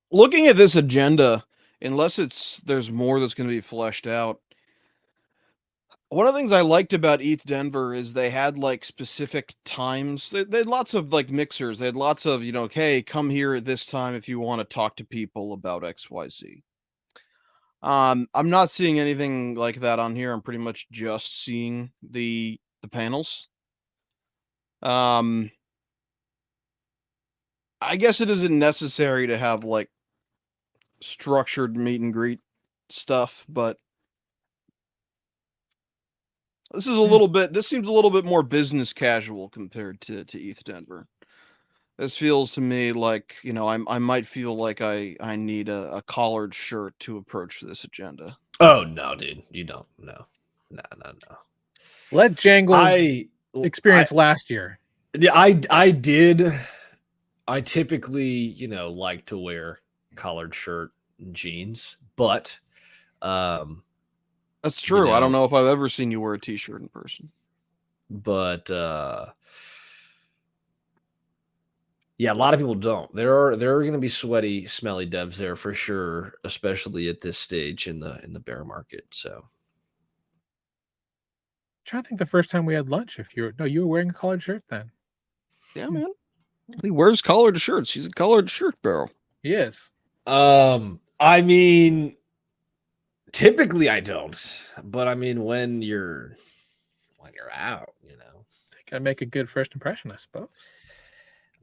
C: looking at this agenda, unless there's more that's going to be fleshed out. One of the things I liked about ETH Denver is they had specific times. They had lots of mixers. They had lots of, hey, come here at this time if you want to talk to people about XYZ. I'm not seeing anything like that on here. I'm pretty much just seeing the panels. I guess it isn't necessary to have structured meet and greet stuff, but this seems a little bit more business casual compared to ETH Denver. This feels to me like, I might feel like I need a collared shirt to approach this agenda.
B: Oh no, dude, you don't. No.
A: Let Jangle experience last year.
B: Yeah, I did. I typically, like to wear collared shirt and jeans, but
C: that's true. I don't know if I've ever seen you wear a t-shirt in person.
B: But a lot of people don't. There are going to be sweaty, smelly devs there for sure, especially at this stage in the bear market. So, I'm
A: trying to think the first time we had lunch. You were wearing a collared shirt then.
C: Yeah, man. He wears collared shirts. He's a collared shirt barrel.
A: He is.
B: I mean, typically I don't, but I mean when you're out,
A: gotta make a good first impression, I suppose.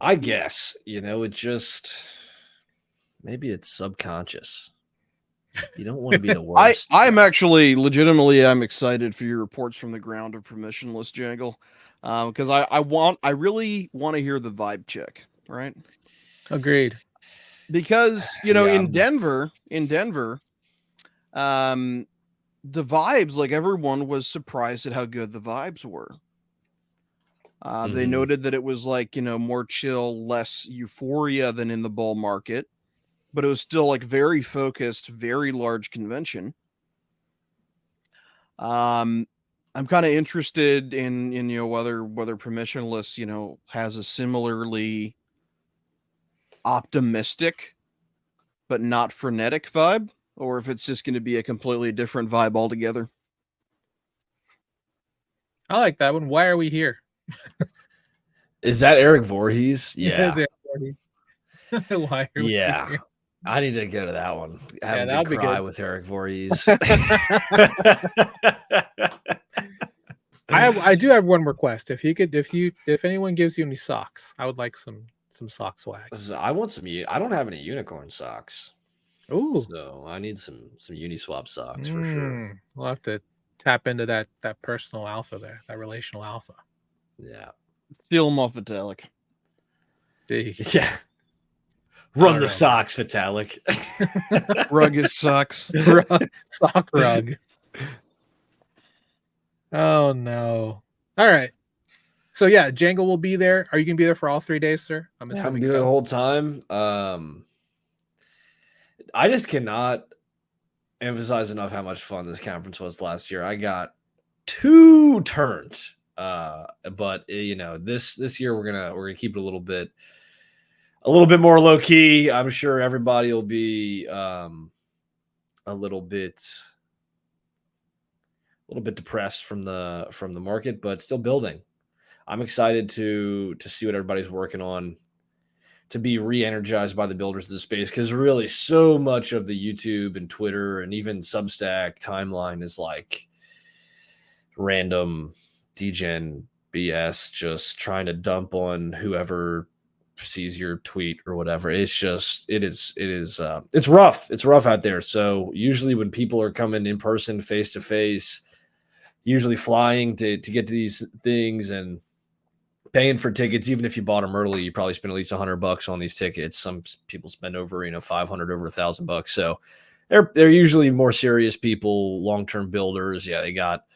B: I guess, it's just maybe it's subconscious. You don't want to be the worst.
C: I'm actually I'm excited for your reports from the ground of Permissionless, Jangle, because I really want to hear the vibe check, right?
A: Agreed.
C: Because in Denver, the vibes, like everyone was surprised at how good the vibes were. They noted that it was like, more chill, less euphoria than in the bull market, but it was still like very focused, very large convention. I'm kind of interested in whether Permissionless has a similarly optimistic but not frenetic vibe, or if it's just going to be a completely different vibe altogether.
A: I like that one. Why are we here?
B: Is that Eric Voorhees? Yeah.
A: Why are we here?
B: I need to go to that one. Have a
A: that'll
B: good
A: be
B: cry
A: good.
B: with Eric Voorhees.
A: I do have one request. If anyone gives you any socks, I would like some sock swag.
B: I want some. I don't have any unicorn socks.
A: Ooh,
B: So I need some Uniswap socks for sure.
A: We'll have to tap into that personal alpha there, that relational alpha.
B: Yeah.
C: Steal them off Vitalik.
B: Yeah. Run the socks, Vitalik.
C: Rug sucks.
A: Sock rug. Oh no. All right. So yeah, Jangle will be there. Are you gonna be there for all 3 days, sir? I'm assuming
B: be there the whole time. I just cannot emphasize enough how much fun this conference was last year. I got too turned. But this year we're gonna keep it a little bit more low key. I'm sure everybody will be a little bit depressed from the market, but still building. I'm excited to see what everybody's working on, to be re-energized by the builders of the space, because really so much of the YouTube and Twitter and even Substack timeline is like random degen BS, just trying to dump on whoever sees your tweet or whatever. It's just it's rough. It's rough out there. So usually when people are coming in person, face to face, usually flying to get to these things and paying for tickets, even if you bought them early, you probably spend at least $100 on these tickets. Some people spend over 500, over $1,000. So they're usually more serious people, long-term builders. Yeah, they got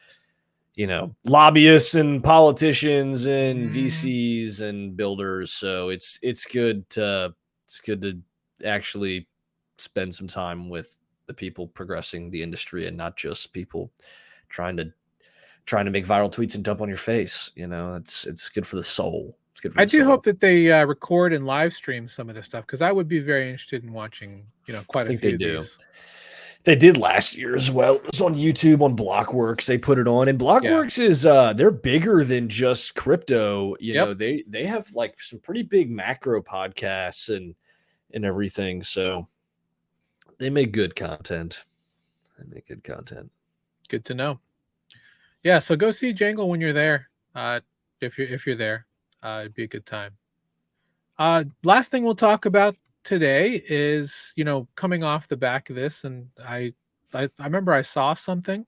B: lobbyists and politicians and VCs and builders. So it's good to actually spend some time with the people progressing the industry and not just people trying to make viral tweets and dump on your face. It's good for the soul. It's good for
A: I do hope that they record and live stream some of this stuff, because I would be very interested in watching quite a few of these.
B: They did last year as well. It was on YouTube, on Blockworks. They put it on, and Blockworks is they're bigger than just crypto. They have like some pretty big macro podcasts and everything. So they make good content.
A: Good to know. Yeah, so go see Jangle when you're there. If you're there, it'd be a good time. Last thing we'll talk about today is coming off the back of this, and I remember I saw something,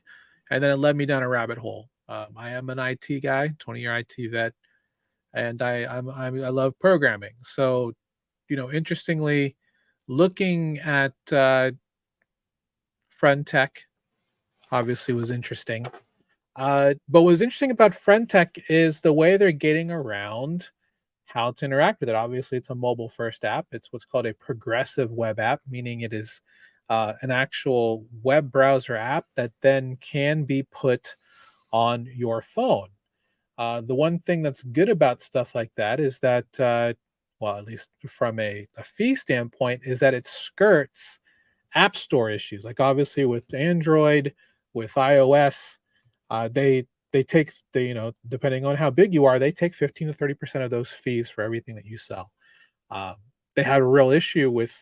A: and then it led me down a rabbit hole. I am an IT guy, 20-year IT vet, and I love programming. So, interestingly, looking at Friendtech obviously was interesting. But what's interesting about Friendtech is the way they're getting around how to interact with it. Obviously, it's a mobile-first app. It's what's called a progressive web app, meaning it is an actual web browser app that then can be put on your phone. The one thing that's good about stuff like that is that, at least from a fee standpoint, is that it skirts App Store issues. Like obviously with Android, with iOS, they take depending on how big you are, they take 15 to 30% of those fees for everything that you sell. They had a real issue with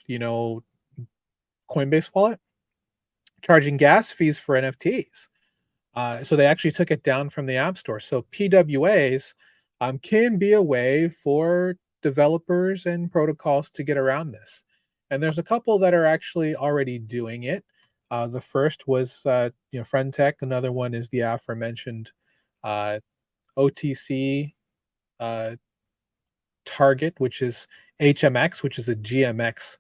A: Coinbase Wallet charging gas fees for NFTs. So they actually took it down from the App Store. So PWAs can be a way for developers and protocols to get around this. And there's a couple that are actually already doing it. The first was Friendtech. Another one is the aforementioned OTC Target, which is HMX, which is a GMX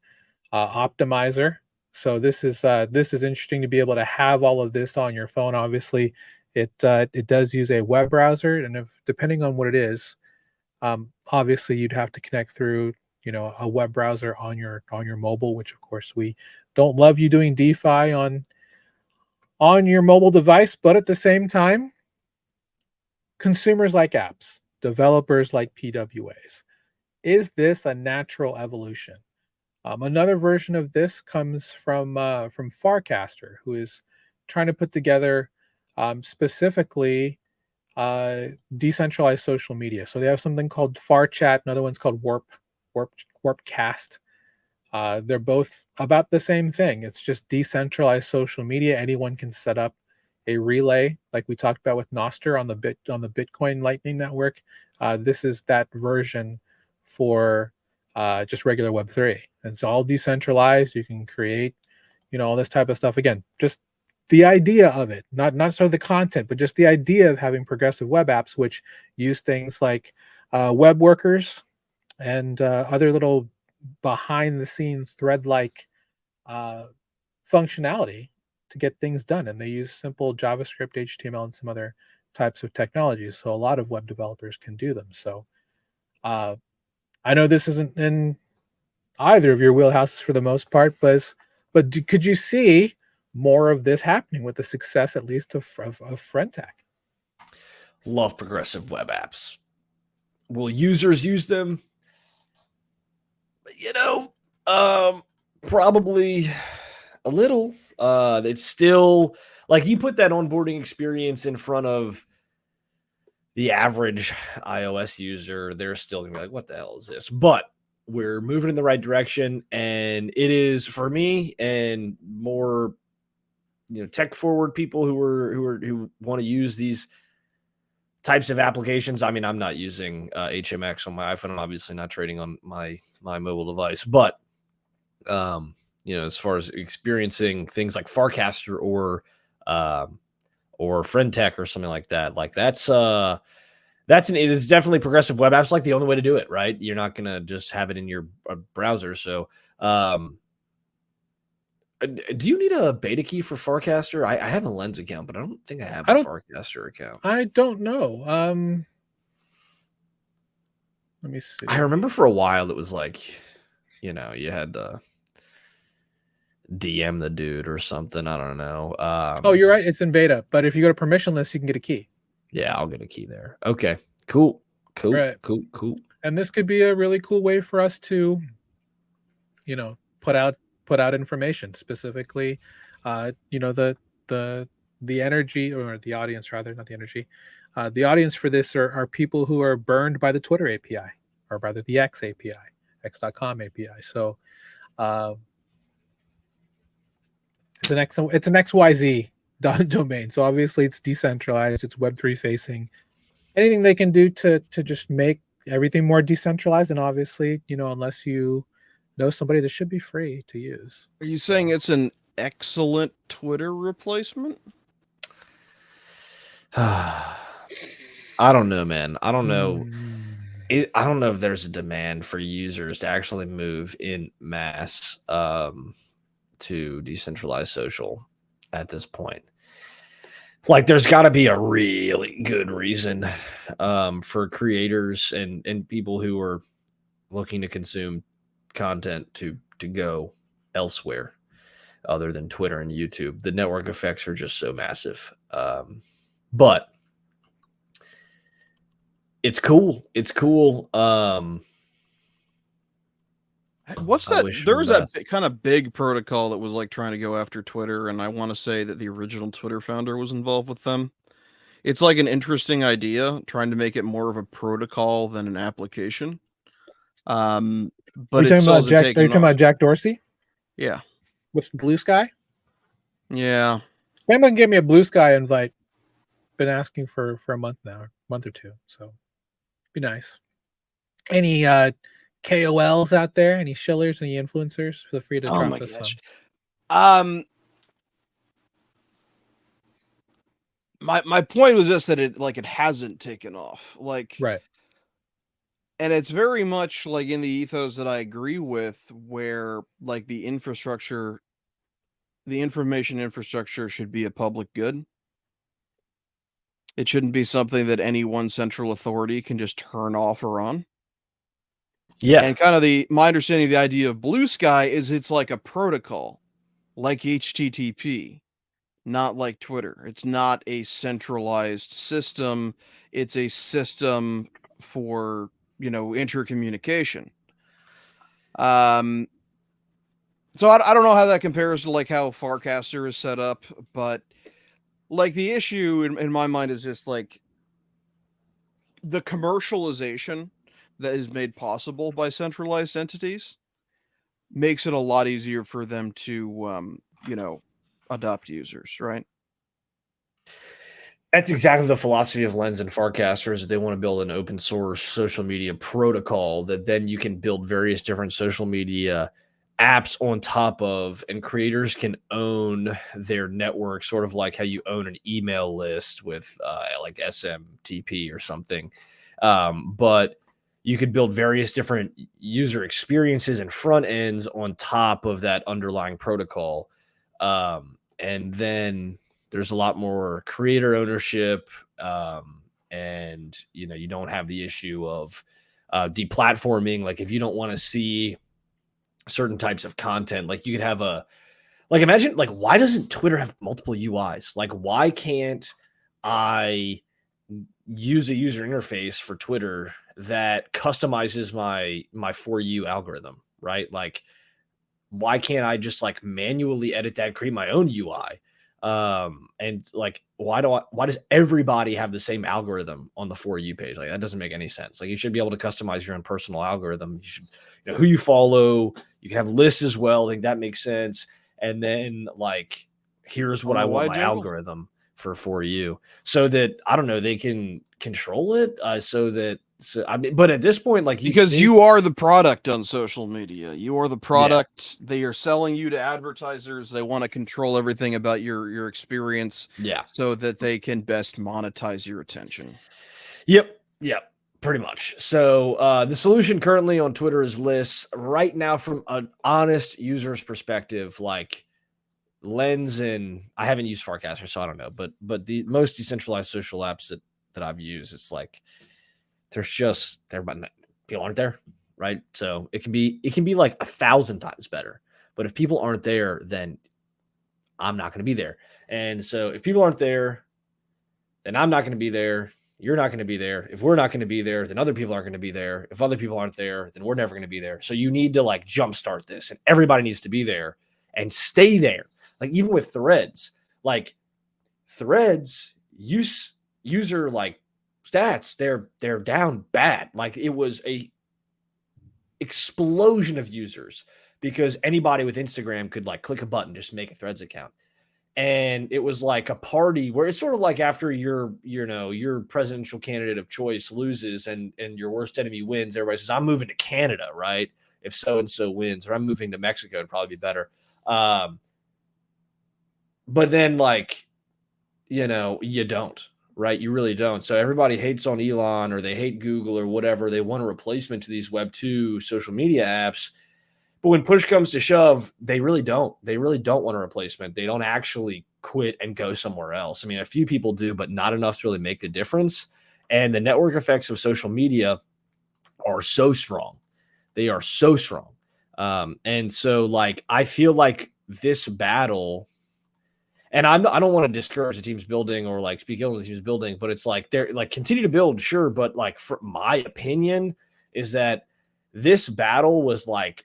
A: optimizer. So this is interesting to be able to have all of this on your phone. Obviously, it does use a web browser, and if depending on what it is, obviously you'd have to connect through a web browser on your mobile, which of course we don't love you doing DeFi on your mobile device, but at the same time, consumers like apps, developers like PWAs. Is this a natural evolution? Another version of this comes from Farcaster, who is trying to put together specifically decentralized social media. So they have something called FarChat, another one's called Warpcast. They're both about the same thing. It's just decentralized social media. Anyone can set up a relay, like we talked about with Noster on the Bitcoin Lightning Network. This is that version for just regular Web3. And it's all decentralized. You can create, all this type of stuff. Again, just the idea of it, not sort of the content, but just the idea of having progressive web apps which use things like web workers and other little behind the scenes thread like functionality to get things done. And they use simple JavaScript, HTML, and some other types of technologies. So a lot of web developers can do them. So I know this isn't in either of your wheelhouses for the most part, but could you see more of this happening with the success, at least of Frentech?
B: Love progressive web apps. Will users use them? Probably a little. It's still like you put that onboarding experience in front of the average iOS user, they're still gonna be like, what the hell is this? But we're moving in the right direction, and it is for me and more tech forward people who want to use these types of applications. I mean, I'm not using HMX on my iPhone. I'm obviously not trading on my mobile device, but as far as experiencing things like Farcaster or Frentech or something like that, like it is definitely progressive web apps, like the only way to do it, right? You're not gonna just have it in your browser. So do you need a beta key for Farcaster? I have a Lens account, but I don't think I have a Farcaster account.
A: I don't know. Let me see.
B: I remember for a while it was like, you had to DM the dude or something. I don't know.
A: Oh, you're right. It's in beta, but if you go to permissionless, you can get a key.
B: Yeah, I'll get a key there. Okay, cool.
A: Right.
B: Cool.
A: And this could be a really cool way for us to, put out information specifically. The energy, or the audience rather, not the energy. The audience for this are people who are burned by the Twitter API, or rather the X API, x.com API. So it's an XYZ domain. So obviously it's decentralized, it's Web3 facing. Anything they can do to just make everything more decentralized, and obviously, unless you know somebody, that should be free to use.
C: Are you saying it's an excellent Twitter replacement?
B: I don't know, man. I don't know. I don't know if there's a demand for users to actually move in mass to decentralized social at this point. Like, there's got to be a really good reason for creators and people who are looking to consume content to go elsewhere other than Twitter and YouTube. The network effects are just so massive. But it's cool. It's cool.
C: What's that? There was that kind of big protocol that was like trying to go after Twitter, and I want to say that the original Twitter founder was involved with them. It's like an interesting idea, trying to make it more of a protocol than an application. But
A: are you talking about Jack Dorsey?
C: Yeah.
A: With Blue Sky?
C: Yeah.
A: Someone gave me a Blue Sky invite. Been asking for a month now, month or two. So be nice. Any KOLs out there? Any shillers? Any influencers? Feel free to drop us some.
C: My point was just that it hasn't taken off.
A: Right.
C: And it's very much like in the ethos that I agree with, where like the infrastructure the information infrastructure should be a public good. It shouldn't be something that any one central authority can just turn off or on.
B: Yeah.
C: And kind of my understanding of the idea of Blue Sky is it's like a protocol, like HTTP, not like Twitter. It's not a centralized system. It's a system for, intercommunication. So I don't know how that compares to like how Farcaster is set up, but like the issue in my mind is just like the commercialization that is made possible by centralized entities makes it a lot easier for them to, adopt users, right?
B: That's exactly the philosophy of Lens and Farcasters. They want to build an open source social media protocol that then you can build various different social media apps on top of, and creators can own their network, sort of like how you own an email list with like SMTP or something. But you could build various different user experiences and front ends on top of that underlying protocol. And then there's a lot more creator ownership. And, you don't have the issue of deplatforming. Like if you don't want to see certain types of content, like you could have imagine, like, why doesn't Twitter have multiple UIs? Like, why can't I use a user interface for Twitter that customizes my For You algorithm, right? Like, why can't I just like manually edit that, create my own UI? And like, why does everybody have the same algorithm on the For You page? Like, that doesn't make any sense. Like, you should be able to customize your own personal algorithm. You should, who you follow. You can have lists as well. I think that makes sense. And then like, here's what I want my
C: Jangle?
B: algorithm for You, so that, I don't know, they can control it. But at this point, like,
C: Because you are the product on social media. You are the product. Yeah. They are selling you to advertisers. They want to control everything about your experience.
B: Yeah.
C: So that they can best monetize your attention.
B: Yep. Pretty much. So the solution currently on Twitter is lists. Right now, from an honest user's perspective, like Lens, and I haven't used Farcaster, so I don't know. But the most decentralized social apps that I've used, it's like people aren't there, right? So it can be like 1,000 times better. But if people aren't there, then I'm not going to be there. And so if people aren't there, then I'm not going to be there. You're not going to be there. If we're not going to be there, then other people aren't going to be there. If other people aren't there, then we're never going to be there. So you need to like jumpstart this, and everybody needs to be there and stay there. Like even with threads, like threads user like stats, they're down bad. Like it was a explosion of users because anybody with Instagram could like click a button, just make a Threads account. And it was like a party where it's sort of like after your presidential candidate of choice loses and your worst enemy wins, everybody says, I'm moving to Canada, right? If so-and-so wins, or I'm moving to Mexico, it'd probably be better. But then like, you don't, right? You really don't. So everybody hates on Elon, or they hate Google or whatever. They want a replacement to these Web 2 social media apps. But when push comes to shove, they really don't. They really don't want a replacement. They don't actually quit and go somewhere else. I mean, a few people do, but not enough to really make the difference. And the network effects of social media are so strong. They are so strong. And so, like, I feel like this battle, and I don't want to discourage the team's building or like speak ill of the team's building, but it's like they're like continue to build, sure. But like, for my opinion, is that this battle was like,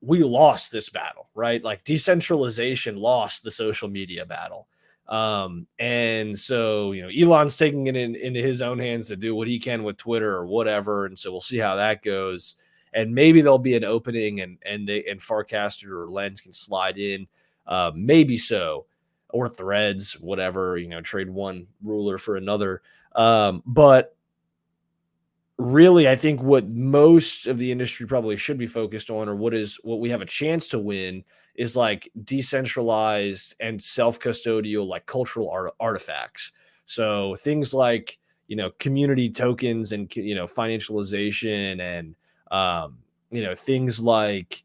B: we lost this battle, right? Like decentralization lost the social media battle. And so, Elon's taking it into his own hands to do what he can with Twitter or whatever. And so we'll see how that goes. And maybe there'll be an opening and Farcaster or Lens can slide in. Maybe so, or Threads, whatever, trade one ruler for another. But really, I think what most of the industry probably should be focused on, or what we have a chance to win, is like decentralized and self-custodial, like cultural artifacts. So things like, community tokens and, financialization and, things like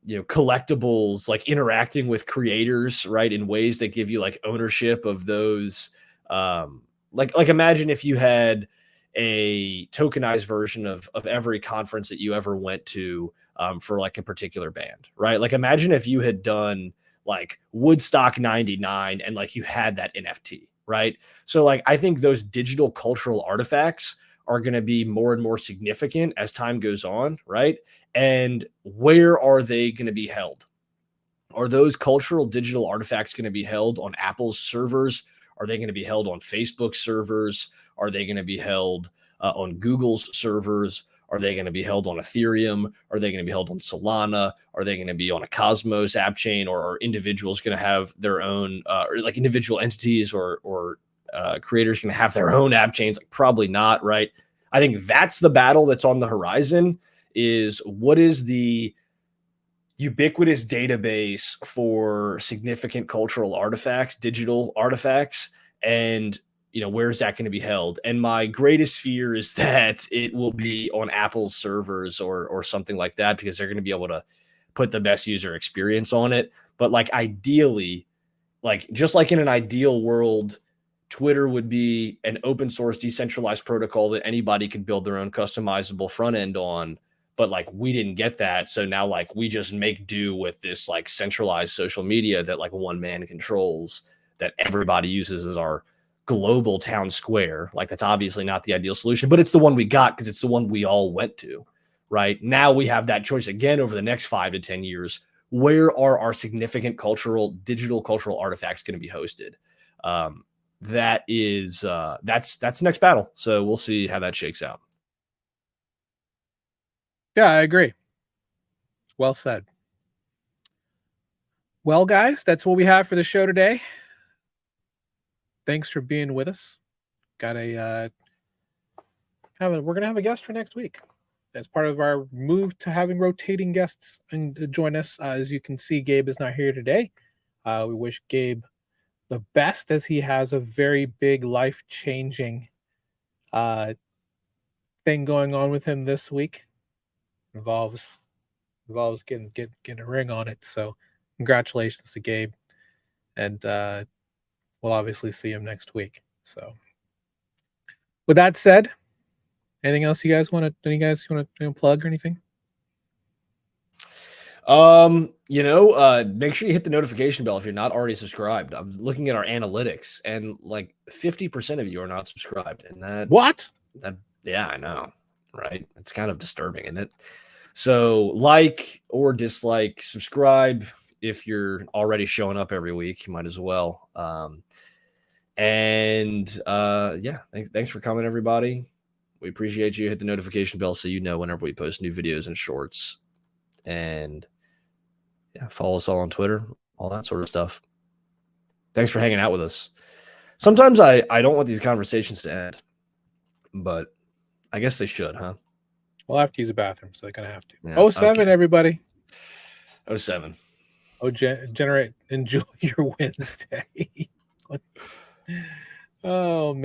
B: collectibles, like interacting with creators, right, in ways that give you like ownership of those. Like imagine if you had a tokenized version of every conference that you ever went to for like a particular band, right? Like imagine if you had done like Woodstock 99 and like you had that NFT, right? So like I think those digital cultural artifacts are going to be more and more significant as time goes on, right? And where are they going to be held? Are those cultural digital artifacts going to be held on Apple's servers? Are they going to be held on Facebook servers? Are they going to be held on Google's servers? Are they going to be held on Ethereum? Are they going to be held on Solana? Are they going to be on a Cosmos app chain? Or are individuals going to have their own, or like individual entities or creators going to have their own app chains? Like probably not, right? I think that's the battle that's on the horizon. Is what is the ubiquitous database for significant cultural artifacts, digital artifacts, and where's that going to be held? And my greatest fear is that it will be on Apple's servers or something like that, because they're going to be able to put the best user experience on it. But like ideally, like just like in an ideal world, Twitter would be an open source decentralized protocol that anybody could build their own customizable front end on. But like we didn't get that, so now like we just make do with this like centralized social media that like one man controls, that everybody uses as our global town square. Like that's obviously not the ideal solution, but it's the one we got because it's the one we all went to. Right now we have that choice again over the next 5 to 10 years. Where are our significant digital cultural artifacts going to be hosted? That is that's the next battle. So we'll see how that shakes out.
A: Yeah, I agree. Well said. Well, guys, that's what we have for the show today. Thanks for being with us. We're gonna have a guest for next week. As part of our move to having rotating guests and to join us. As you can see, Gabe is not here today. We wish Gabe the best, as he has a very big life-changing thing going on with him this week. Involves getting a ring on it. So congratulations to Gabe, and we'll obviously see him next week. So with that said, anything else you guys want to plug or anything?
B: Make sure you hit the notification bell if you're not already subscribed. I'm looking at our analytics and like 50% of you are not subscribed. And yeah, I know. Right. It's kind of disturbing, isn't it? So like or dislike, subscribe. If you're already showing up every week, you might as well. Thanks for coming, everybody. We appreciate you. Hit the notification bell so you know whenever we post new videos and shorts. And yeah, follow us all on Twitter, all that sort of stuff. Thanks for hanging out with us. Sometimes I don't want these conversations to end, but I guess they should, huh?
A: We'll have to use a bathroom, so they're gonna have to.
B: Yeah,
A: 07, okay. Everybody.
B: 07.
A: Enjoy your Wednesday. Oh man.